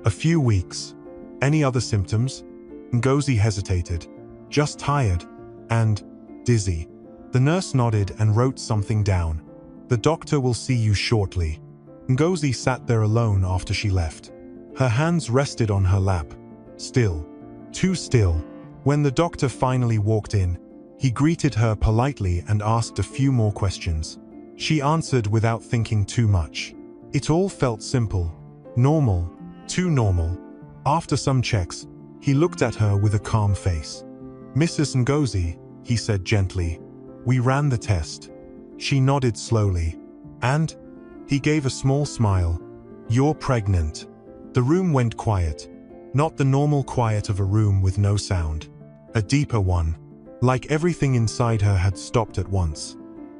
A few weeks. Any other symptoms? Ngozi hesitated. Just tired. And dizzy. The nurse nodded and wrote something down. The doctor will see you shortly. Ngozi sat there alone after she left. Her hands rested on her lap. Still. Too still. When the doctor finally walked in, he greeted her politely and asked a few more questions. She answered without thinking too much. It all felt simple. Normal. Too normal. After some checks, he looked at her with a calm face. Mrs. Ngozi, he said gently, we ran the test. She nodded slowly. And? He gave a small smile. You're pregnant. The room went quiet. Not the normal quiet of a room with no sound. A deeper one. Like everything inside her had stopped at once.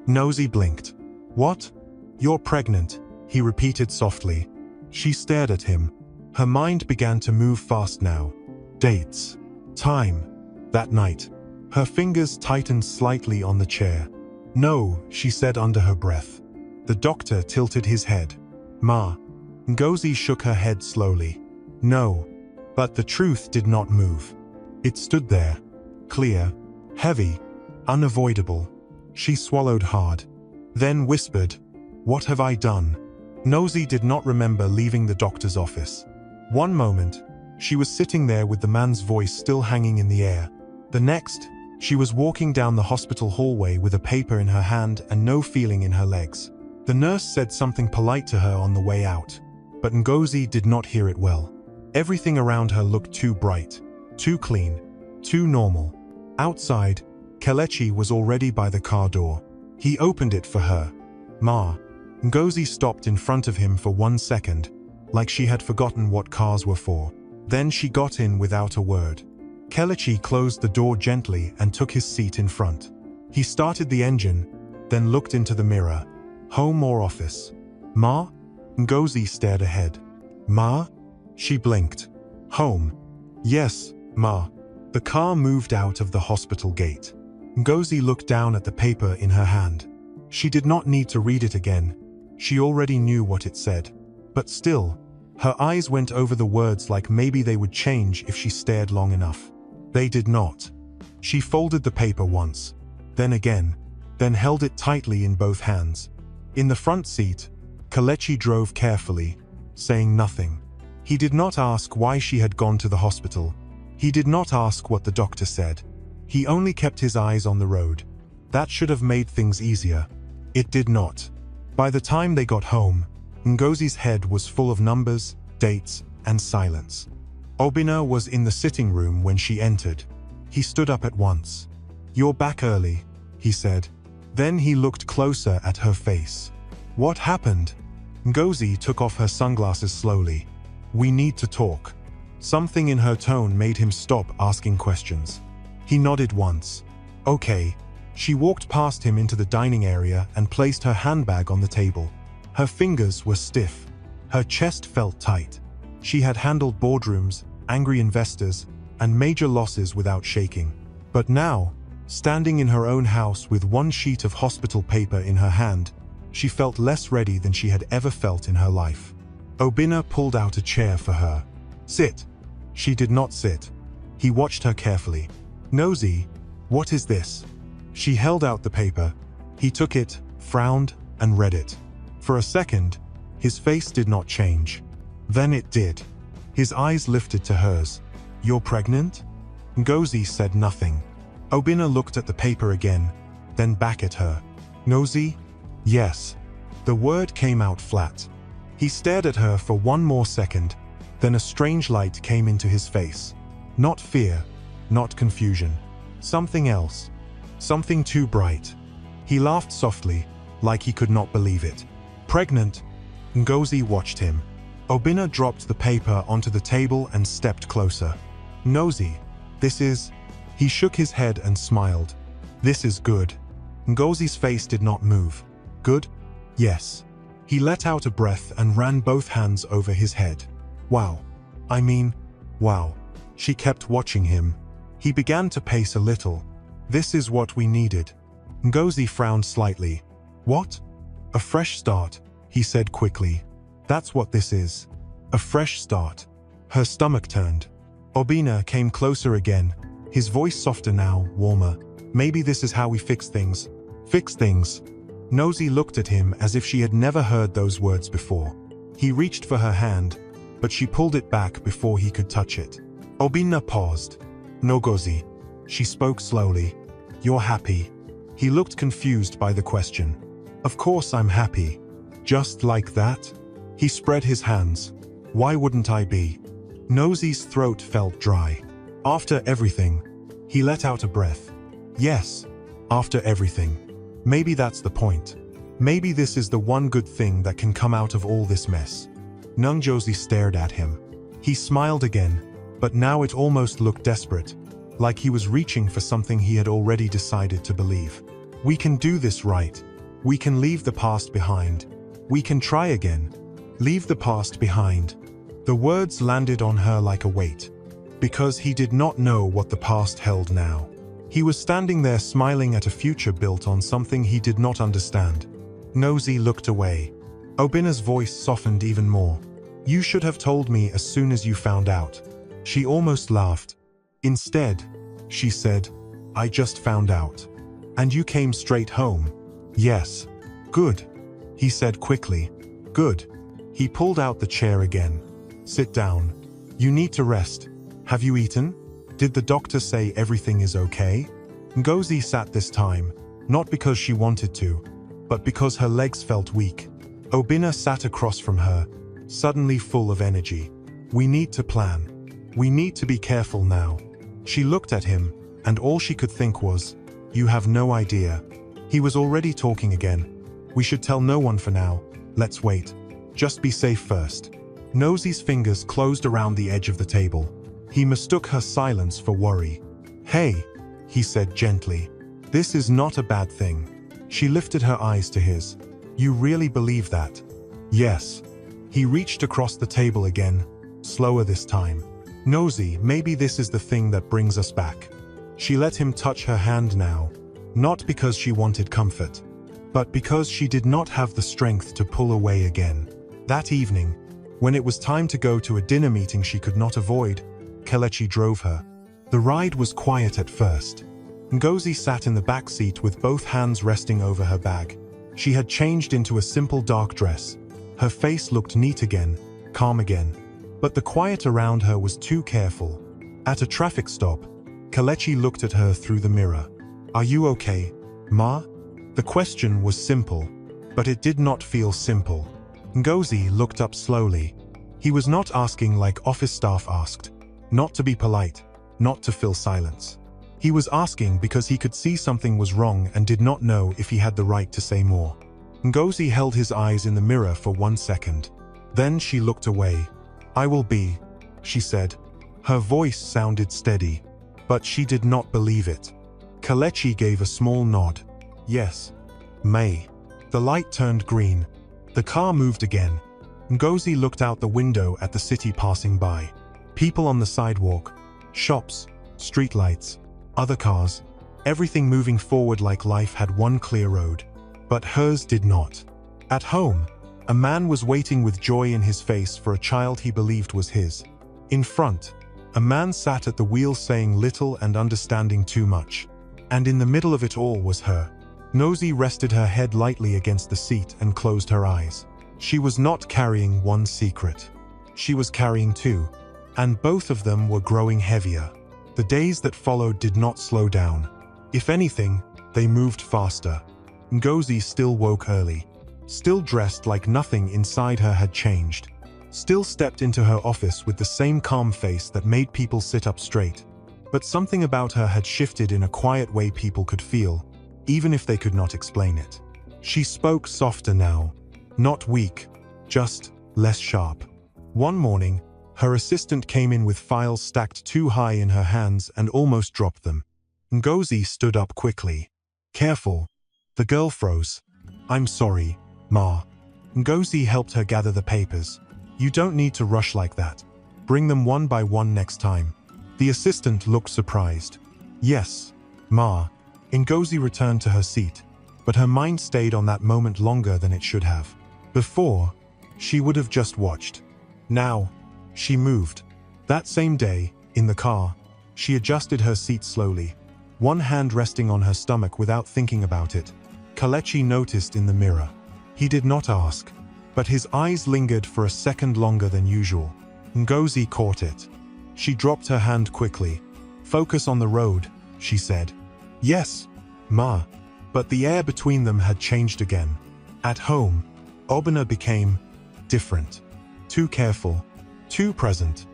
Ngozi blinked. What? You're pregnant, he repeated softly. She stared at him. Her mind began to move fast now. Dates. Time. That night. Her fingers tightened slightly on the chair. No, she said under her breath. The doctor tilted his head. Ma. Ngozi shook her head slowly. No. But the truth did not move. It stood there. Clear. Heavy. Unavoidable. She swallowed hard. Then whispered, What have I done? Ngozi did not remember leaving the doctor's office. One moment, she was sitting there with the man's voice still hanging in the air. The next, she was walking down the hospital hallway with a paper in her hand and no feeling in her legs. The nurse said something polite to her on the way out, but Ngozi did not hear it well. Everything around her looked too bright, too clean, too normal. Outside, Kelechi was already by the car door. He opened it for her. Ma. Ngozi stopped in front of him for 1 second, like she had forgotten what cars were for. Then she got in without a word. Kelechi closed the door gently and took his seat in front. He started the engine, then looked into the mirror. Home or office? Ma? Ngozi stared ahead. Ma? She blinked. Home. Yes, Ma. The car moved out of the hospital gate. Ngozi looked down at the paper in her hand. She did not need to read it again. She already knew what it said. But still, her eyes went over the words like maybe they would change if she stared long enough. They did not. She folded the paper once, then again, then held it tightly in both hands. In the front seat, Kelechi drove carefully, saying nothing. He did not ask why she had gone to the hospital. He did not ask what the doctor said. He only kept his eyes on the road. That should have made things easier. It did not. By the time they got home, Ngozi's head was full of numbers, dates, and silence. Obinna was in the sitting room when she entered. He stood up at once. You're back early, he said. Then he looked closer at her face. What happened? Ngozi took off her sunglasses slowly. We need to talk. Something in her tone made him stop asking questions. He nodded once. Okay. She walked past him into the dining area and placed her handbag on the table. Her fingers were stiff. Her chest felt tight. She had handled boardrooms, angry investors, and major losses without shaking. But now, standing in her own house with one sheet of hospital paper in her hand, she felt less ready than she had ever felt in her life. Obinna pulled out a chair for her. Sit. She did not sit. He watched her carefully. Ngozi, What is this? She held out the paper. He took it, frowned, and read it. For a second, his face did not change. Then it did. His eyes lifted to hers. You're pregnant? Ngozi said nothing. Obinna looked at the paper again, then back at her. Ngozi? Yes. The word came out flat. He stared at her for one more second, then a strange light came into his face. Not fear, not confusion. Something else. Something too bright. He laughed softly, like he could not believe it. Pregnant? Ngozi watched him. Obinna dropped the paper onto the table and stepped closer. Ngozi, this is... He shook his head and smiled. This is good. Ngozi's face did not move. Good? Yes. He let out a breath and ran both hands over his head. Wow. I mean, wow. She kept watching him. He began to pace a little. This is what we needed. Ngozi frowned slightly. What? A fresh start, he said quickly. That's what this is. A fresh start. Her stomach turned. Obinna came closer again, his voice softer now, warmer. Maybe this is how we fix things. Fix things. Ngozi looked at him as if she had never heard those words before. He reached for her hand, but she pulled it back before he could touch it. Obinna paused. Ngozi. She spoke slowly. You're happy. He looked confused by the question. Of course I'm happy. Just like that? He spread his hands. Why wouldn't I be? Ngozi's throat felt dry. After everything. He let out a breath. Yes. After everything. Maybe that's the point. Maybe this is the one good thing that can come out of all this mess. Ngozi stared at him. He smiled again, but now it almost looked desperate, like he was reaching for something he had already decided to believe. We can do this right. We can leave the past behind. We can try again. Leave the past behind. The words landed on her like a weight, because he did not know what the past held now. He was standing there smiling at a future built on something he did not understand. Ngozi looked away. Obinna's voice softened even more. You should have told me as soon as you found out. She almost laughed. Instead, she said, I just found out. And you came straight home. Yes. Good. He said quickly. Good. He pulled out the chair again. Sit down. You need to rest. Have you eaten? Did the doctor say everything is okay? Ngozi sat this time, not because she wanted to, but because her legs felt weak. Obinna sat across from her, suddenly full of energy. We need to plan. We need to be careful now. She looked at him, and all she could think was, you have no idea. He was already talking again. We should tell no one for now. Let's wait. Just be safe first. Ngozi's fingers closed around the edge of the table. He mistook her silence for worry. Hey, he said gently. This is not a bad thing. She lifted her eyes to his. You really believe that? Yes. He reached across the table again, slower this time. Ngozi, maybe this is the thing that brings us back. She let him touch her hand now, not because she wanted comfort, but because she did not have the strength to pull away again. That evening, when it was time to go to a dinner meeting she could not avoid, Kelechi drove her. The ride was quiet at first. Ngozi sat in the back seat with both hands resting over her bag. She had changed into a simple dark dress. Her face looked neat again, calm again. But the quiet around her was too careful. At a traffic stop, Kelechi looked at her through the mirror. Are you okay, Ma? The question was simple, but it did not feel simple. Ngozi looked up slowly. He was not asking like office staff asked. Not to be polite, not to fill silence. He was asking because he could see something was wrong and did not know if he had the right to say more. Ngozi held his eyes in the mirror for 1 second. Then she looked away. I will be, she said. Her voice sounded steady, but she did not believe it. Kelechi gave a small nod. Yes. May. The light turned green. The car moved again. Ngozi looked out the window at the city passing by. People on the sidewalk, shops, streetlights, other cars, everything moving forward like life had one clear road. But hers did not. At home, a man was waiting with joy in his face for a child he believed was his. In front, a man sat at the wheel saying little and understanding too much. And in the middle of it all was her. Nosy rested her head lightly against the seat and closed her eyes. She was not carrying one secret. She was carrying two, and both of them were growing heavier. The days that followed did not slow down. If anything, they moved faster. Ngozi still woke early, still dressed like nothing inside her had changed, still stepped into her office with the same calm face that made people sit up straight. But something about her had shifted in a quiet way people could feel, even if they could not explain it. She spoke softer now, not weak, just less sharp. One morning, her assistant came in with files stacked too high in her hands and almost dropped them. Ngozi stood up quickly. Careful. The girl froze. I'm sorry, Ma. Ngozi helped her gather the papers. You don't need to rush like that. Bring them one by one next time. The assistant looked surprised. Yes, Ma. Ngozi returned to her seat, but her mind stayed on that moment longer than it should have. Before, she would have just watched. Now, she moved. That same day, in the car, she adjusted her seat slowly, one hand resting on her stomach without thinking about it. Kelechi noticed in the mirror. He did not ask, but his eyes lingered for a second longer than usual. Ngozi caught it. She dropped her hand quickly. Focus on the road, she said. Yes, Ma. But the air between them had changed again. At home, Obina became different. Too careful, too present.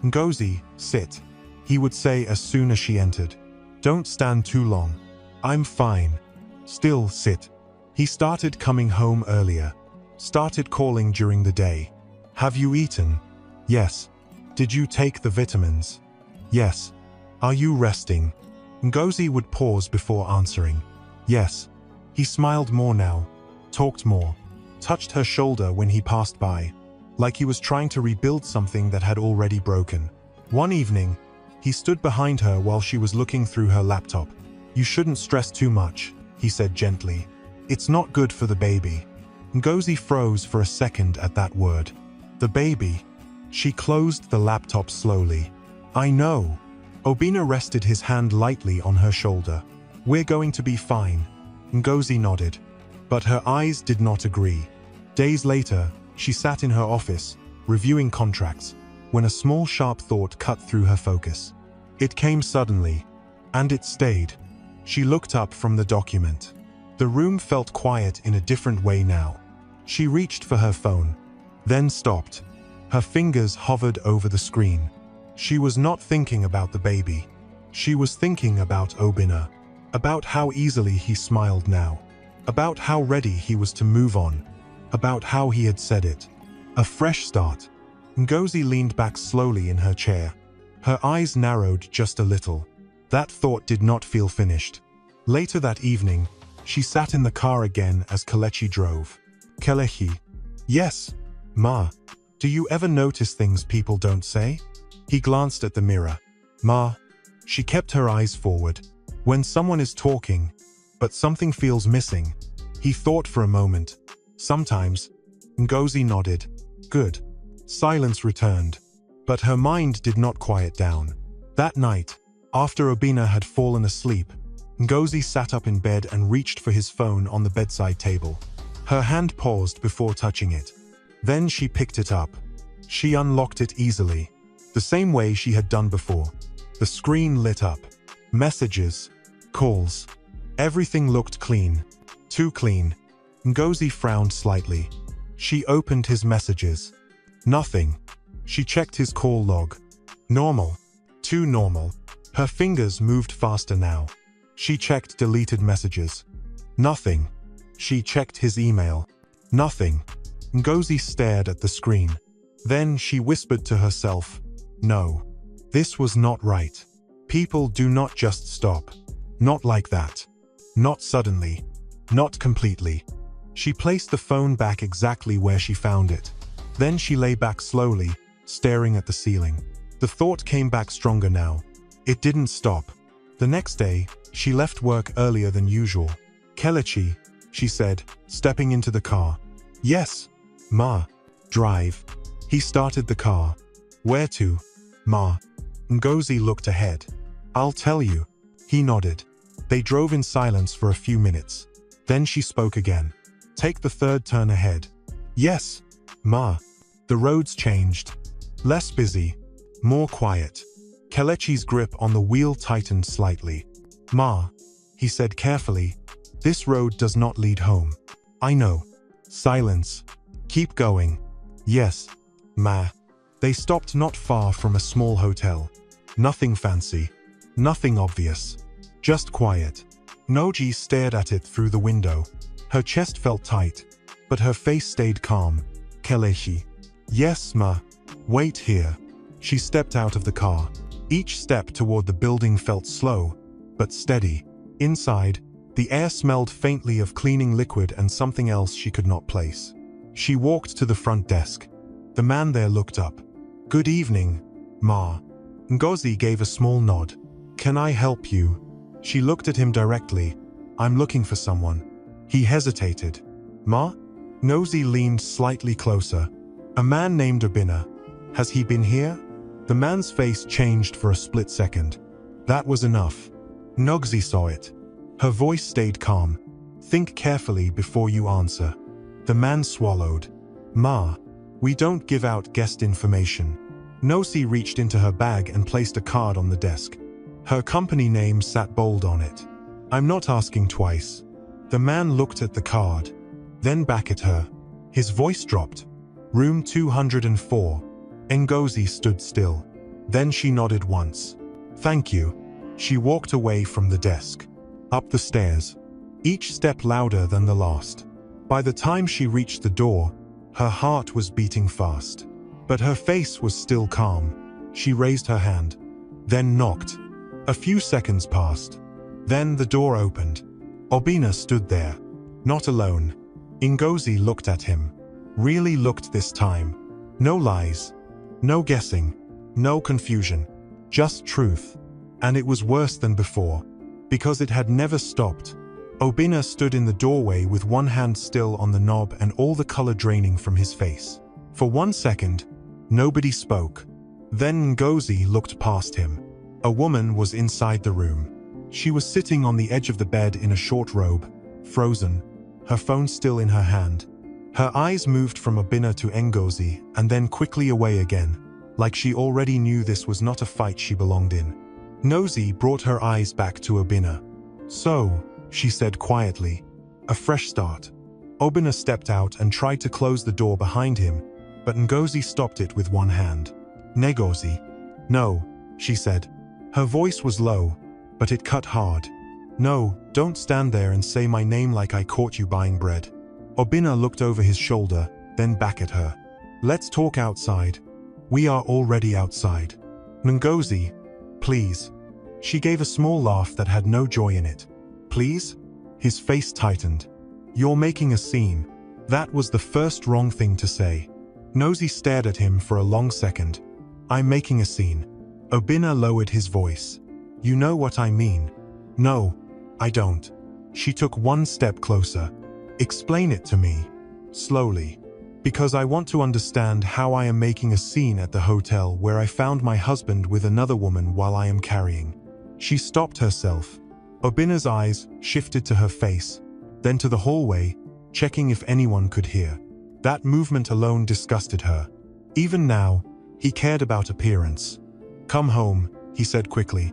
Ngozi, sit, he would say as soon as she entered. Don't stand too long. I'm fine. Still sit. He started coming home earlier. Started calling during the day. Have you eaten? Yes. Did you take the vitamins? Yes. Are you resting? Ngozi would pause before answering. Yes. He smiled more now, talked more, touched her shoulder when he passed by, like he was trying to rebuild something that had already broken. One evening, he stood behind her while she was looking through her laptop. You shouldn't stress too much, he said gently. It's not good for the baby. Ngozi froze for a second at that word. The baby. She closed the laptop slowly. I know. Obina rested his hand lightly on her shoulder. We're going to be fine. Ngozi nodded. But her eyes did not agree. Days later, she sat in her office, reviewing contracts, when a small sharp thought cut through her focus. It came suddenly, and it stayed. She looked up from the document. The room felt quiet in a different way now. She reached for her phone, then stopped. Her fingers hovered over the screen. She was not thinking about the baby. She was thinking about Obina, about how easily he smiled now, about how ready he was to move on, about how he had said it. A fresh start. Ngozi leaned back slowly in her chair. Her eyes narrowed just a little. That thought did not feel finished. Later that evening, she sat in the car again as Kelechi drove. Kelechi. Yes, Ma. Do you ever notice things people don't say? He glanced at the mirror. Ma. She kept her eyes forward. When someone is talking, but something feels missing. He thought for a moment. Sometimes. Ngozi nodded. Good. Silence returned. But her mind did not quiet down. That night, after Obina had fallen asleep, Ngozi sat up in bed and reached for his phone on the bedside table. Her hand paused before touching it. Then she picked it up. She unlocked it easily, the same way she had done before. The screen lit up. Messages, calls. Everything looked clean. Too clean. Ngozi frowned slightly. She opened his messages. Nothing. She checked his call log. Normal. Too normal. Her fingers moved faster now. She checked deleted messages. Nothing. She checked his email. Nothing. Ngozi stared at the screen. Then she whispered to herself, no. This was not right. People do not just stop. Not like that. Not suddenly. Not completely. She placed the phone back exactly where she found it. Then she lay back slowly, staring at the ceiling. The thought came back stronger now. It didn't stop. The next day, she left work earlier than usual. Kelechi, she said, stepping into the car. Yes, Ma. Drive. He started the car. Where to? Ma. Ngozi looked ahead. I'll tell you. He nodded. They drove in silence for a few minutes. Then she spoke again. Take the third turn ahead. Yes, Ma. The roads changed. Less busy. More quiet. Kelechi's grip on the wheel tightened slightly. Ma, he said carefully, this road does not lead home. I know. Silence. Keep going. Yes, Ma. They stopped not far from a small hotel. Nothing fancy. Nothing obvious. Just quiet. Noji stared at it through the window. Her chest felt tight, but her face stayed calm. Kelechi. Yes, Ma. Wait here. She stepped out of the car. Each step toward the building felt slow, but steady. Inside, the air smelled faintly of cleaning liquid and something else she could not place. She walked to the front desk. The man there looked up. Good evening, Ma. Ngozi gave a small nod. Can I help you? She looked at him directly. I'm looking for someone. He hesitated. Ma? Ngozi leaned slightly closer. A man named Obinna. Has he been here? The man's face changed for a split second. That was enough. Ngozi saw it. Her voice stayed calm. Think carefully before you answer. The man swallowed. Ma, we don't give out guest information. Ngozi reached into her bag and placed a card on the desk. Her company name sat bold on it. I'm not asking twice. The man looked at the card, then back at her. His voice dropped. Room 204. Ngozi stood still. Then she nodded once. Thank you. She walked away from the desk. Up the stairs. Each step louder than the last. By the time she reached the door, her heart was beating fast. But her face was still calm. She raised her hand. Then knocked. A few seconds passed. Then the door opened. Obinna stood there. Not alone. Ngozi looked at him. Really looked this time. No lies. No guessing. No confusion. Just truth. And it was worse than before. Because it had never stopped. Obinna stood in the doorway with one hand still on the knob and all the color draining from his face. For 1 second, nobody spoke. Then Ngozi looked past him. A woman was inside the room. She was sitting on the edge of the bed in a short robe, frozen, her phone still in her hand. Her eyes moved from Obinna to Ngozi and then quickly away again, like she already knew this was not a fight she belonged in. Ngozi brought her eyes back to Obinna. So, she said quietly, a fresh start. Obinna stepped out and tried to close the door behind him, but Ngozi stopped it with one hand. Ngozi. No, she said. Her voice was low, but it cut hard. No, don't stand there and say my name like I caught you buying bread. Obinna looked over his shoulder, then back at her. Let's talk outside. We are already outside. Ngozi, please. She gave a small laugh that had no joy in it. Please? His face tightened. You're making a scene. That was the first wrong thing to say. Ngozi stared at him for a long second. I'm making a scene. Obinna lowered his voice. You know what I mean. No, I don't. She took one step closer. Explain it to me. Slowly. Because I want to understand how I am making a scene at the hotel where I found my husband with another woman while I am carrying. She stopped herself. Obinna's eyes shifted to her face, then to the hallway, checking if anyone could hear. That movement alone disgusted her. Even now, he cared about appearance. Come home, he said quickly.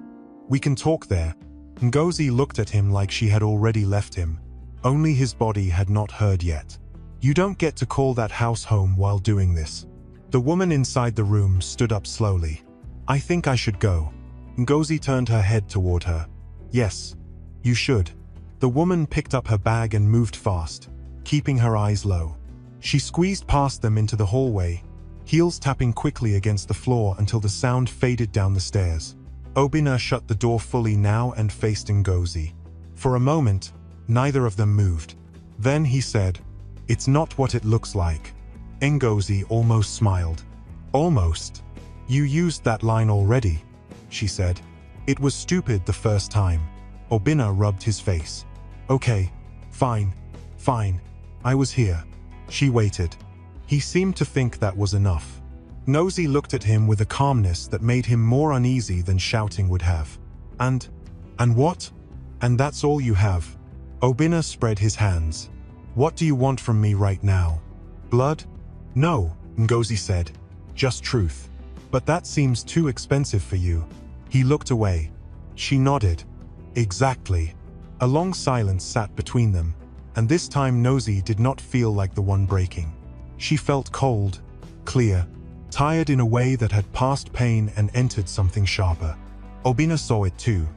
We can talk there. Ngozi looked at him like she had already left him. Only his body had not heard yet. You don't get to call that house home while doing this. The woman inside the room stood up slowly. I think I should go. Ngozi turned her head toward her. Yes, you should. The woman picked up her bag and moved fast, keeping her eyes low. She squeezed past them into the hallway, heels tapping quickly against the floor until the sound faded down the stairs. Obinna shut the door fully now and faced Ngozi. For a moment, neither of them moved. Then he said, It's not what it looks like. Ngozi almost smiled. Almost. You used that line already, she said. It was stupid the first time. Obinna rubbed his face. Okay, fine. I was here. She waited. He seemed to think that was enough. Ngozi looked at him with a calmness that made him more uneasy than shouting would have. And what? And that's all you have? Obinna spread his hands. What do you want from me right now? Blood? No, Ngozi said. Just truth. But that seems too expensive for you. He looked away. She nodded. Exactly. A long silence sat between them, and this time Nosy did not feel like the one breaking. She felt cold, clear, tired in a way that had passed pain and entered something sharper. Obinna saw it too.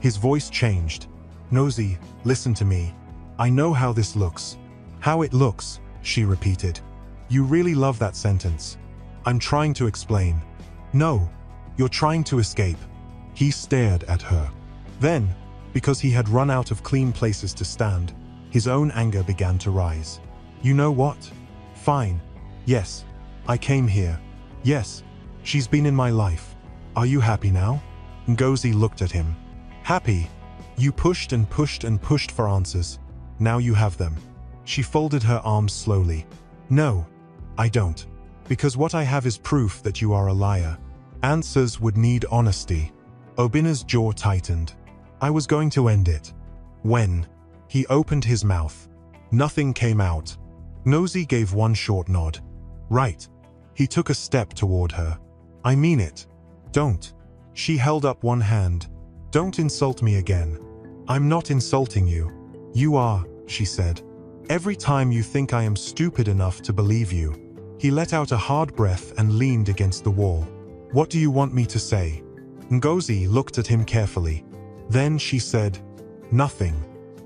His voice changed. Nosy, listen to me. I know how this looks. How it looks, she repeated. You really love that sentence. I'm trying to explain. No, you're trying to escape. He stared at her. Then, because he had run out of clean places to stand, his own anger began to rise. You know what? Fine. Yes, I came here. Yes, she's been in my life. Are you happy now? Ngozi looked at him. Happy? You pushed and pushed and pushed for answers. Now you have them. She folded her arms slowly. No, I don't. Because what I have is proof that you are a liar. Answers would need honesty. Obinna's jaw tightened. I was going to end it. When? He opened his mouth. Nothing came out. Nosy gave one short nod. Right. He took a step toward her. I mean it. Don't. She held up one hand. Don't insult me again. I'm not insulting you. You are, she said. Every time you think I am stupid enough to believe you. He let out a hard breath and leaned against the wall. What do you want me to say? Ngozi looked at him carefully. Then she said, nothing.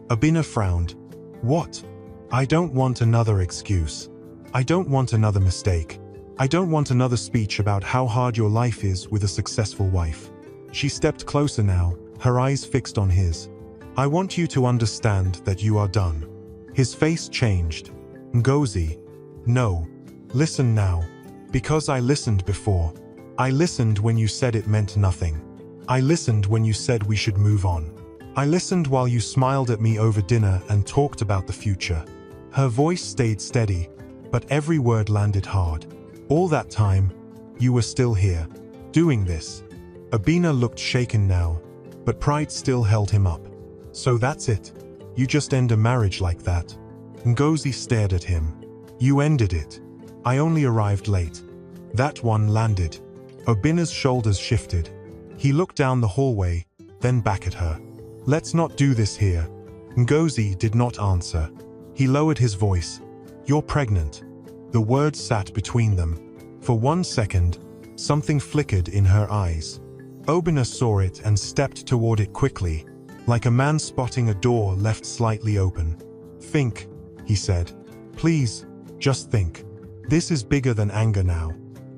Obinna frowned. What? I don't want another excuse. I don't want another mistake. I don't want another speech about how hard your life is with a successful wife. She stepped closer now, her eyes fixed on his. I want you to understand that you are done. His face changed. Ngozi. No. Listen now. Because I listened before. I listened when you said it meant nothing. I listened when you said we should move on. I listened while you smiled at me over dinner and talked about the future. Her voice stayed steady, but every word landed hard. All that time, you were still here, doing this. Obinna looked shaken now, but pride still held him up. So that's it. You just end a marriage like that. Ngozi stared at him. You ended it. I only arrived late. That one landed. Obinna's shoulders shifted. He looked down the hallway, then back at her. Let's not do this here. Ngozi did not answer. He lowered his voice. You're pregnant. The words sat between them. For 1 second, something flickered in her eyes. Obinna saw it and stepped toward it quickly, like a man spotting a door left slightly open. Think, he said. Please, just think. This is bigger than anger now.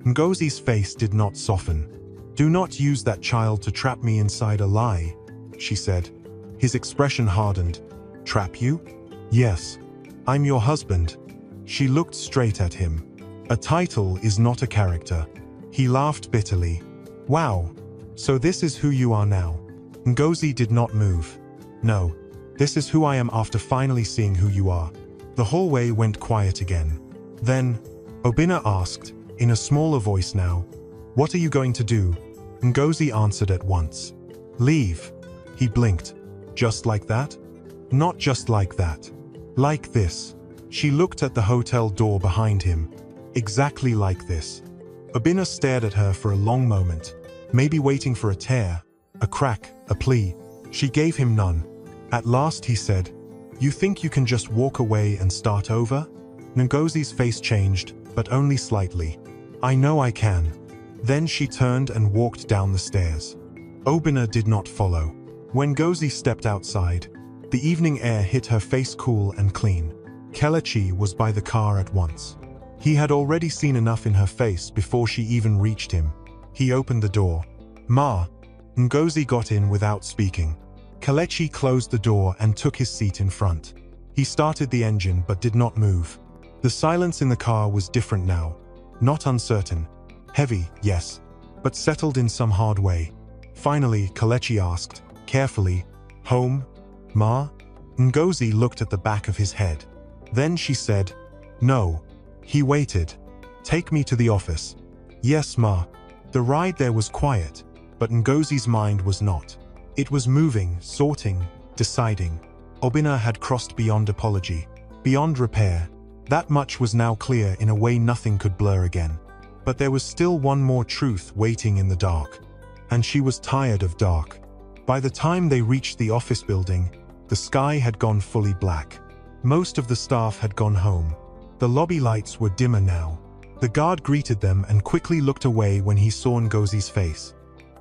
Ngozi's face did not soften. Do not use that child to trap me inside a lie, she said. His expression hardened. Trap you? Yes. I'm your husband. She looked straight at him. A title is not a character. He laughed bitterly. Wow. So this is who you are now. Ngozi did not move. No. This is who I am after finally seeing who you are. The hallway went quiet again. Then, Obinna asked, in a smaller voice now, what are you going to do? Ngozi answered at once. Leave. He blinked. Just like that? Not just like that. Like this. She looked at the hotel door behind him. Exactly like this. Obinna stared at her for a long moment, maybe waiting for a tear, a crack, a plea. She gave him none. At last he said, You think you can just walk away and start over? Ngozi's face changed, but only slightly. I know I can. Then she turned and walked down the stairs. Obinna did not follow. When Ngozi stepped outside, the evening air hit her face cool and clean. Kelechi was by the car at once. He had already seen enough in her face before she even reached him. He opened the door. Ma. Ngozi got in without speaking. Kelechi closed the door and took his seat in front. He started the engine but did not move. The silence in the car was different now. Not uncertain. Heavy, yes, but settled in some hard way. Finally, Kelechi asked, carefully, Home? Ma? Ngozi looked at the back of his head. Then she said, No. He waited. Take me to the office. Yes, Ma. The ride there was quiet, but Ngozi's mind was not. It was moving, sorting, deciding. Obinna had crossed beyond apology, beyond repair. That much was now clear in a way nothing could blur again. But there was still one more truth waiting in the dark. And she was tired of dark. By the time they reached the office building, the sky had gone fully black. Most of the staff had gone home. The lobby lights were dimmer now. The guard greeted them and quickly looked away when he saw Ngozi's face.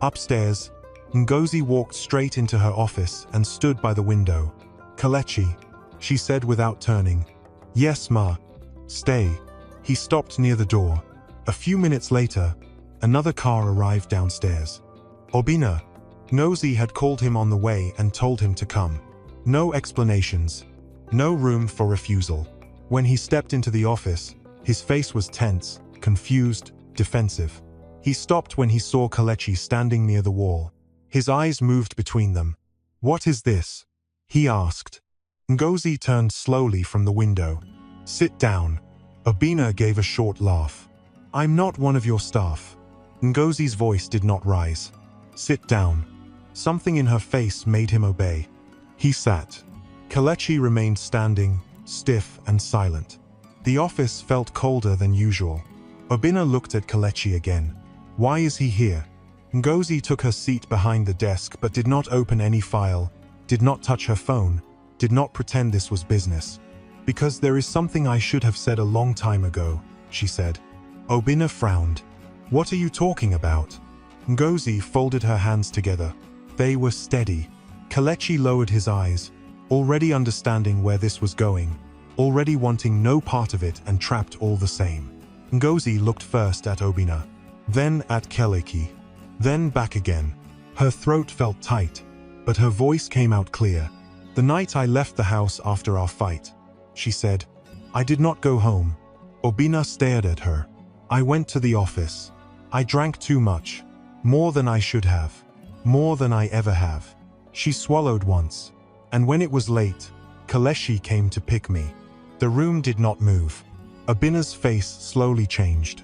Upstairs, Ngozi walked straight into her office and stood by the window. "Kelechi," she said without turning. "Yes, ma. Stay." He stopped near the door. A few minutes later, another car arrived downstairs. Obinna. Ngozi had called him on the way and told him to come. No explanations. No room for refusal. When he stepped into the office, his face was tense, confused, defensive. He stopped when he saw Kelechi standing near the wall. His eyes moved between them. "What is this?" he asked. Ngozi turned slowly from the window. "Sit down." Obinna gave a short laugh. "I'm not one of your staff." Ngozi's voice did not rise. "Sit down." Something in her face made him obey. He sat. Kelechi remained standing, stiff and silent. The office felt colder than usual. Obinna looked at Kelechi again. "Why is he here?" Ngozi took her seat behind the desk but did not open any file, did not touch her phone, did not pretend this was business. "Because there is something I should have said a long time ago," she said. Obinna frowned. "What are you talking about?" Ngozi folded her hands together. They were steady. Kelechi lowered his eyes, already understanding where this was going, already wanting no part of it and trapped all the same. Ngozi looked first at Obinna, then at Kelechi, then back again. Her throat felt tight, but her voice came out clear. "The night I left the house after our fight," she said, "I did not go home." Obinna stared at her. "I went to the office. I drank too much. More than I should have. More than I ever have." She swallowed once. "And when it was late, Kelechi came to pick me." The room did not move. Obinna's face slowly changed.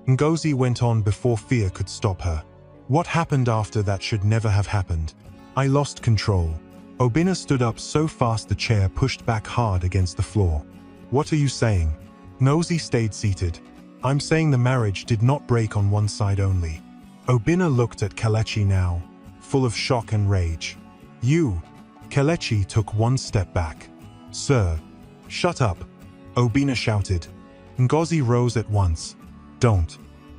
Ngozi went on before fear could stop her. "What happened after that should never have happened. I lost control." Obinna stood up so fast the chair pushed back hard against the floor. "What are you saying?" Ngozi stayed seated. "I'm saying the marriage did not break on one side only." Obinna looked at Kelechi now, full of shock and rage. "You." Kelechi took one step back. "Sir." "Shut up," Obinna shouted. Ngozi rose at once. "Don't."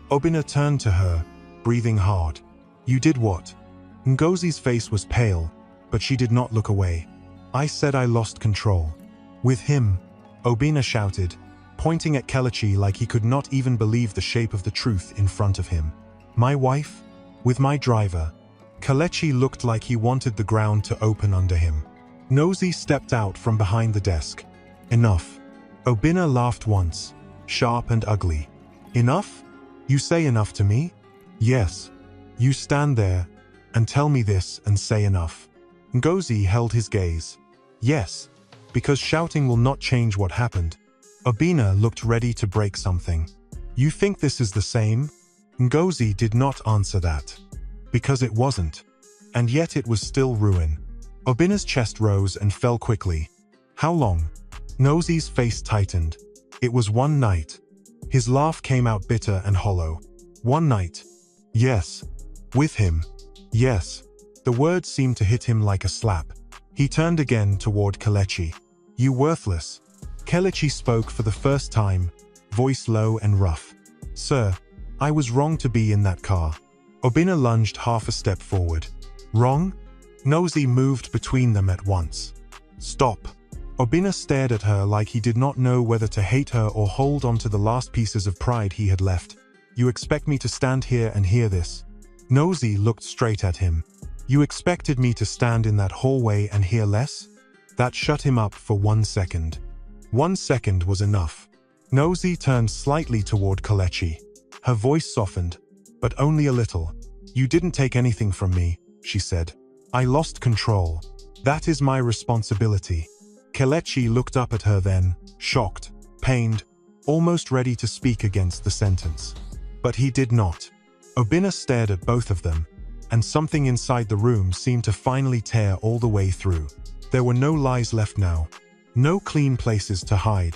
Obinna turned to her, breathing hard. "You did what?" Ngozi's face was pale, but she did not look away. "I said I lost control." "With him," Obinna shouted, pointing at Kelechi like he could not even believe the shape of the truth in front of him. "My wife? With my driver?" Kelechi looked like he wanted the ground to open under him. Ngozi stepped out from behind the desk. "Enough." Obinna laughed once, sharp and ugly. "Enough? You say enough to me?" "Yes." "You stand there and tell me this and say enough." Ngozi held his gaze. "Yes, because shouting will not change what happened." Obinna looked ready to break something. "You think this is the same?" Ngozi did not answer that. Because it wasn't. And yet it was still ruin. Obinna's chest rose and fell quickly. "How long?" Ngozi's face tightened. "It was one night." His laugh came out bitter and hollow. "One night?" "Yes." "With him?" "Yes." The words seemed to hit him like a slap. He turned again toward Kelechi. "You worthless." Kelechi spoke for the first time, voice low and rough. "Sir, I was wrong to be in that car." Obinna lunged half a step forward. "Wrong?" Ngozi moved between them at once. "Stop." Obinna stared at her like he did not know whether to hate her or hold on to the last pieces of pride he had left. "You expect me to stand here and hear this?" Ngozi looked straight at him. "You expected me to stand in that hallway and hear less?" That shut him up for 1 second. 1 second was enough. Ngozi turned slightly toward Kelechi. Her voice softened, but only a little. "You didn't take anything from me," she said. "I lost control. That is my responsibility." Kelechi looked up at her then, shocked, pained, almost ready to speak against the sentence. But he did not. Obinna stared at both of them, and something inside the room seemed to finally tear all the way through. There were no lies left now. No clean places to hide.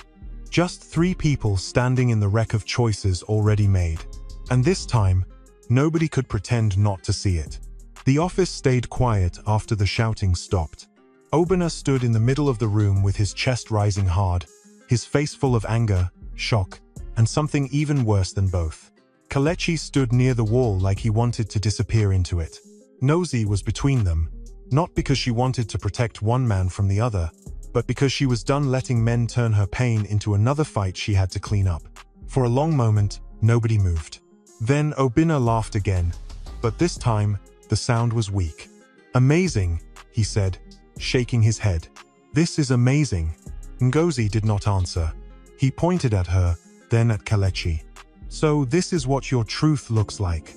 Just three people standing in the wreck of choices already made. And this time, nobody could pretend not to see it. The office stayed quiet after the shouting stopped. Obina stood in the middle of the room with his chest rising hard, his face full of anger, shock, and something even worse than both. Kelechi stood near the wall like he wanted to disappear into it. Nosy was between them, not because she wanted to protect one man from the other, but because she was done letting men turn her pain into another fight she had to clean up. For a long moment, nobody moved. Then Obina laughed again, but this time, the sound was weak. "Amazing," he said, shaking his head. "This is amazing." Ngozi did not answer. He pointed at her, then at Kelechi. "So this is what your truth looks like."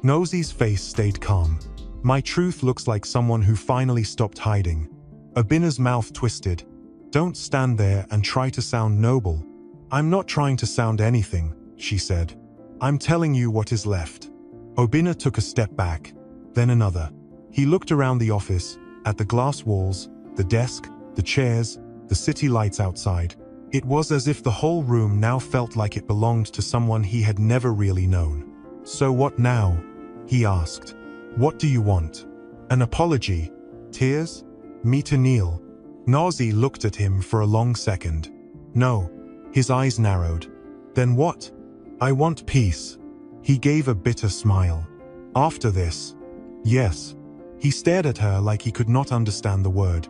Ngozi's face stayed calm. "My truth looks like someone who finally stopped hiding." Obina's mouth twisted. "Don't stand there and try to sound noble." "I'm not trying to sound anything," she said. "I'm telling you what is left." Obina took a step back, then another. He looked around the office, at the glass walls, the desk, the chairs, the city lights outside. It was as if the whole room now felt like it belonged to someone he had never really known. "So what now?" he asked. "What do you want? An apology? Tears? Me to kneel?" Nazi looked at him for a long second. "No." His eyes narrowed. "Then what?" "I want peace." He gave a bitter smile. "After this?" "Yes." He stared at her like he could not understand the word.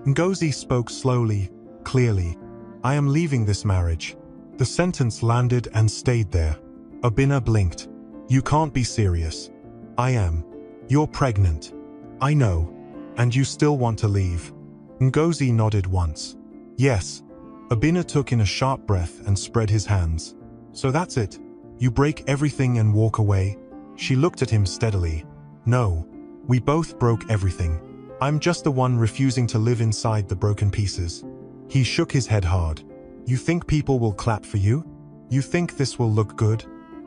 Ngozi spoke slowly, clearly. "I am leaving this marriage." The sentence landed and stayed there. Obina blinked. "You can't be serious." "I am." "You're pregnant." "I know." "And you still want to leave?" Ngozi nodded once. "Yes." Obina took in a sharp breath and spread his hands. "So that's it? You break everything and walk away?" She looked at him steadily. "No. We both broke everything. I'm just the one refusing to live inside the broken pieces." He shook his head hard. "You think people will clap for you? You think this will look good?"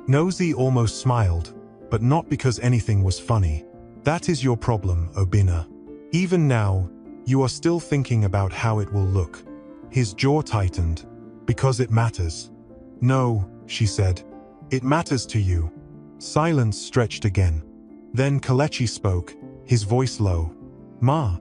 Nosy almost smiled, but not because anything was funny. "That is your problem, Obina. Even now, you are still thinking about how it will look." His jaw tightened. "Because it matters." "No," she said. "It matters to you." Silence stretched again. Then Kelechi spoke, his voice low. "Ma,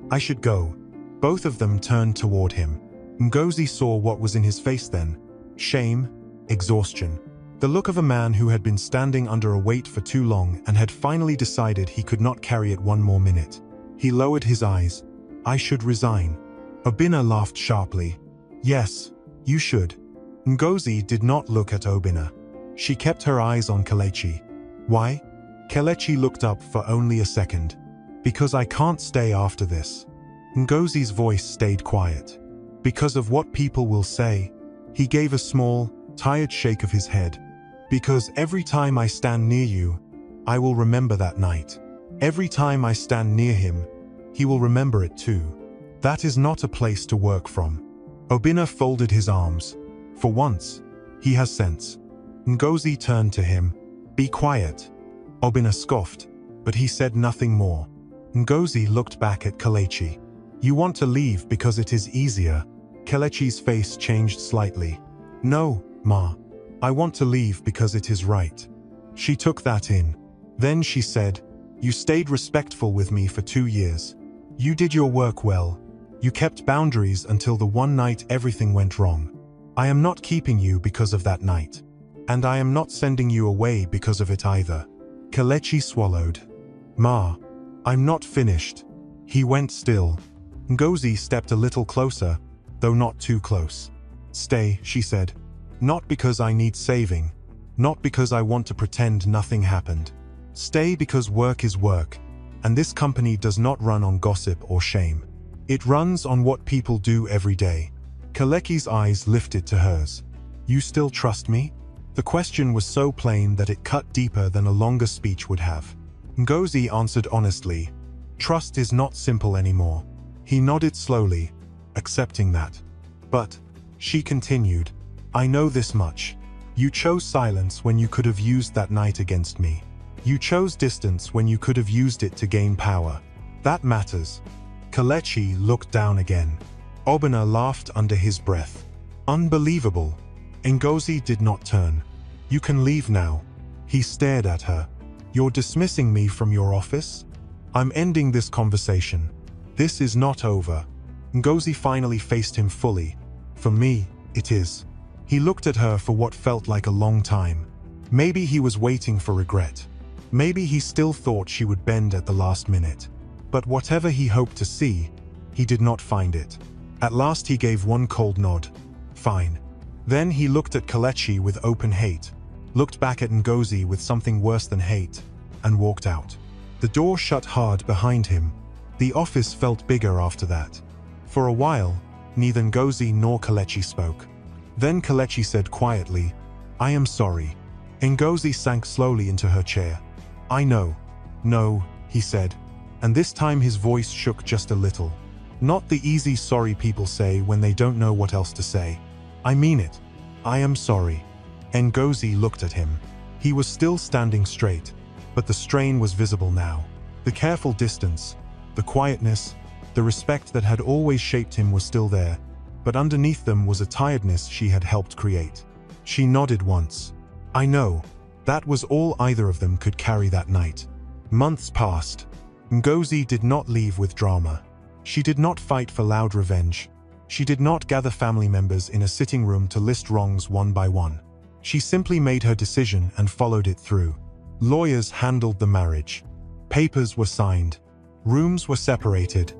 I should go." Both of them turned toward him. Ngozi saw what was in his face then. Shame, exhaustion. The look of a man who had been standing under a weight for too long and had finally decided he could not carry it one more minute. He lowered his eyes. "I should resign." Obina laughed sharply. "Yes, you should." Ngozi did not look at Obina. She kept her eyes on Kelechi. "Why?" Kelechi looked up for only a second. "Because I can't stay after this." Ngozi's voice stayed quiet. "Because of what people will say." He gave a small, tired shake of his head. "Because every time I stand near you, I will remember that night. Every time I stand near him, he will remember it too. That is not a place to work from." Obina folded his arms. For once, he has sense. Ngozi turned to him. "Be quiet." Obina scoffed, but he said nothing more. Ngozi looked back at Kelechi. "You want to leave because it is easier." Kelechi's face changed slightly. "No, Ma. I want to leave because it is right." She took that in. Then she said, "You stayed respectful with me for 2 years. You did your work well. You kept boundaries until the one night everything went wrong. I am not keeping you because of that night. And I am not sending you away because of it either." Kelechi swallowed. "Ma, I'm not finished." He went still. Ngozi stepped a little closer, though not too close. "Stay," she said. "Not because I need saving. Not because I want to pretend nothing happened. Stay because work is work, and this company does not run on gossip or shame. It runs on what people do every day." Kelechi's eyes lifted to hers. "You still trust me?" The question was so plain that it cut deeper than a longer speech would have. Ngozi answered honestly, "Trust is not simple anymore." He nodded slowly, accepting that. "But," she continued, "I know this much. You chose silence when you could have used that night against me. You chose distance when you could have used it to gain power. That matters." Kelechi looked down again. Obina laughed under his breath. Unbelievable. Ngozi did not turn. You can leave now. He stared at her. You're dismissing me from your office? I'm ending this conversation. This is not over. Ngozi finally faced him fully. For me, it is. He looked at her for what felt like a long time. Maybe he was waiting for regret. Maybe he still thought she would bend at the last minute. But whatever he hoped to see, he did not find it. At last he gave one cold nod. Fine. Then he looked at Kelechi with open hate, looked back at Ngozi with something worse than hate, and walked out. The door shut hard behind him. The office felt bigger after that. For a while, neither Ngozi nor Kelechi spoke. Then Kelechi said quietly, I am sorry. Ngozi sank slowly into her chair. I know. No, he said. And this time his voice shook just a little. Not the easy sorry people say when they don't know what else to say. I mean it. I am sorry. Ngozi looked at him. He was still standing straight, but the strain was visible now. The careful distance, the quietness, the respect that had always shaped him was still there, but underneath them was a tiredness she had helped create. She nodded once. I know. That was all either of them could carry that night. Months passed. Ngozi did not leave with drama. She did not fight for loud revenge. She did not gather family members in a sitting room to list wrongs one by one. She simply made her decision and followed it through. Lawyers handled the marriage. Papers were signed. Rooms were separated.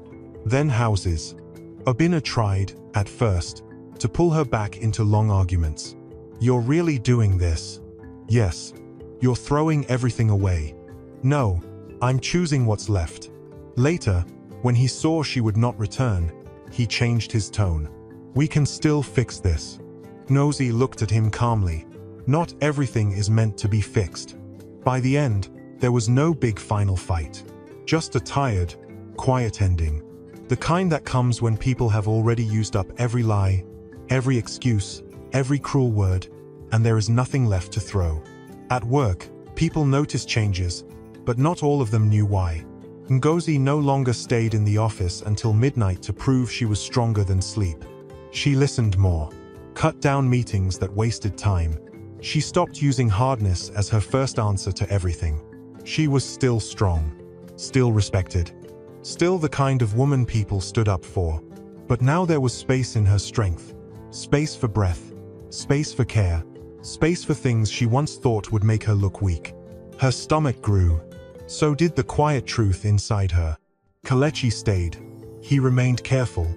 Then houses. Obina tried, at first, to pull her back into long arguments. You're really doing this? Yes. You're throwing everything away. No, I'm choosing what's left. Later, when he saw she would not return, he changed his tone. We can still fix this. Ngozi looked at him calmly. Not everything is meant to be fixed. By the end, there was no big final fight. Just a tired, quiet ending. The kind that comes when people have already used up every lie, every excuse, every cruel word, and there is nothing left to throw. At work, people noticed changes, but not all of them knew why. Ngozi no longer stayed in the office until midnight to prove she was stronger than sleep. She listened more, cut down meetings that wasted time. She stopped using hardness as her first answer to everything. She was still strong, still respected, still the kind of woman people stood up for. But now there was space in her strength, space for breath, space for care, space for things she once thought would make her look weak. Her stomach grew. So did the quiet truth inside her. Kelechi stayed. He remained careful,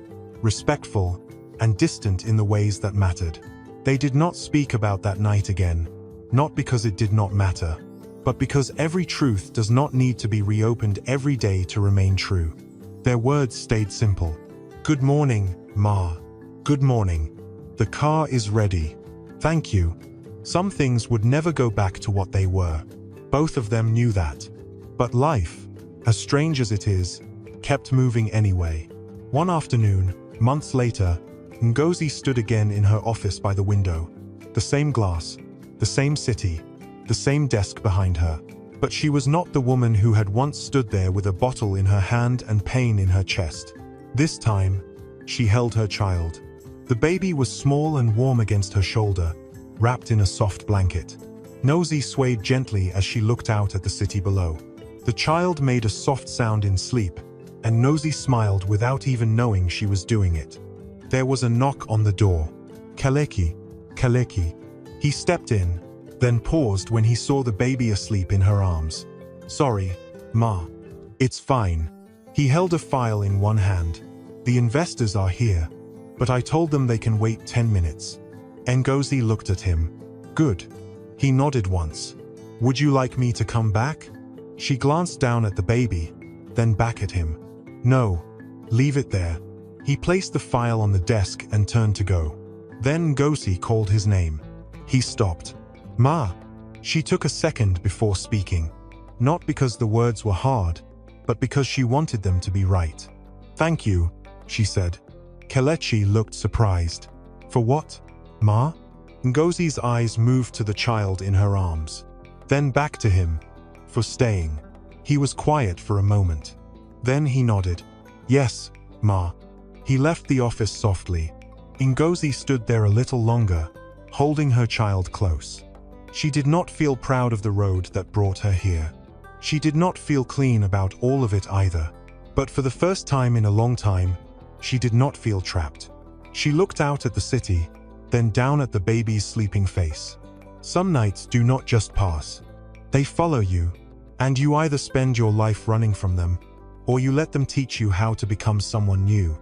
respectful, and distant in the ways that mattered. They did not speak about that night again, not because it did not matter, but because every truth does not need to be reopened every day to remain true. Their words stayed simple. Good morning, Ma. Good morning. The car is ready. Thank you. Some things would never go back to what they were. Both of them knew that. But life, as strange as it is, kept moving anyway. One afternoon, months later, Ngozi stood again in her office by the window. The same glass, the same city, the same desk behind her. But she was not the woman who had once stood there with a bottle in her hand and pain in her chest. This time, she held her child. The baby was small and warm against her shoulder, wrapped in a soft blanket. Ngozi swayed gently as she looked out at the city below. The child made a soft sound in sleep, and Ngozi smiled without even knowing she was doing it. There was a knock on the door. Kelechi. He stepped in, then paused when he saw the baby asleep in her arms. Sorry, Ma. It's fine. He held a file in one hand. The investors are here, but I told them they can wait 10 minutes. Ngozi looked at him. Good. He nodded once. Would you like me to come back? She glanced down at the baby, then back at him. No, leave it there. He placed the file on the desk and turned to go. Then Ngozi called his name. He stopped. Ma. She took a second before speaking. Not because the words were hard, but because she wanted them to be right. Thank you, she said. Kelechi looked surprised. For what, Ma? Ngozi's eyes moved to the child in her arms, then back to him. For staying. He was quiet for a moment. Then he nodded. Yes, Ma. He left the office softly. Ngozi stood there a little longer, holding her child close. She did not feel proud of the road that brought her here. She did not feel clean about all of it either. But for the first time in a long time, she did not feel trapped. She looked out at the city, then down at the baby's sleeping face. Some nights do not just pass. They follow you, and you either spend your life running from them, or you let them teach you how to become someone new.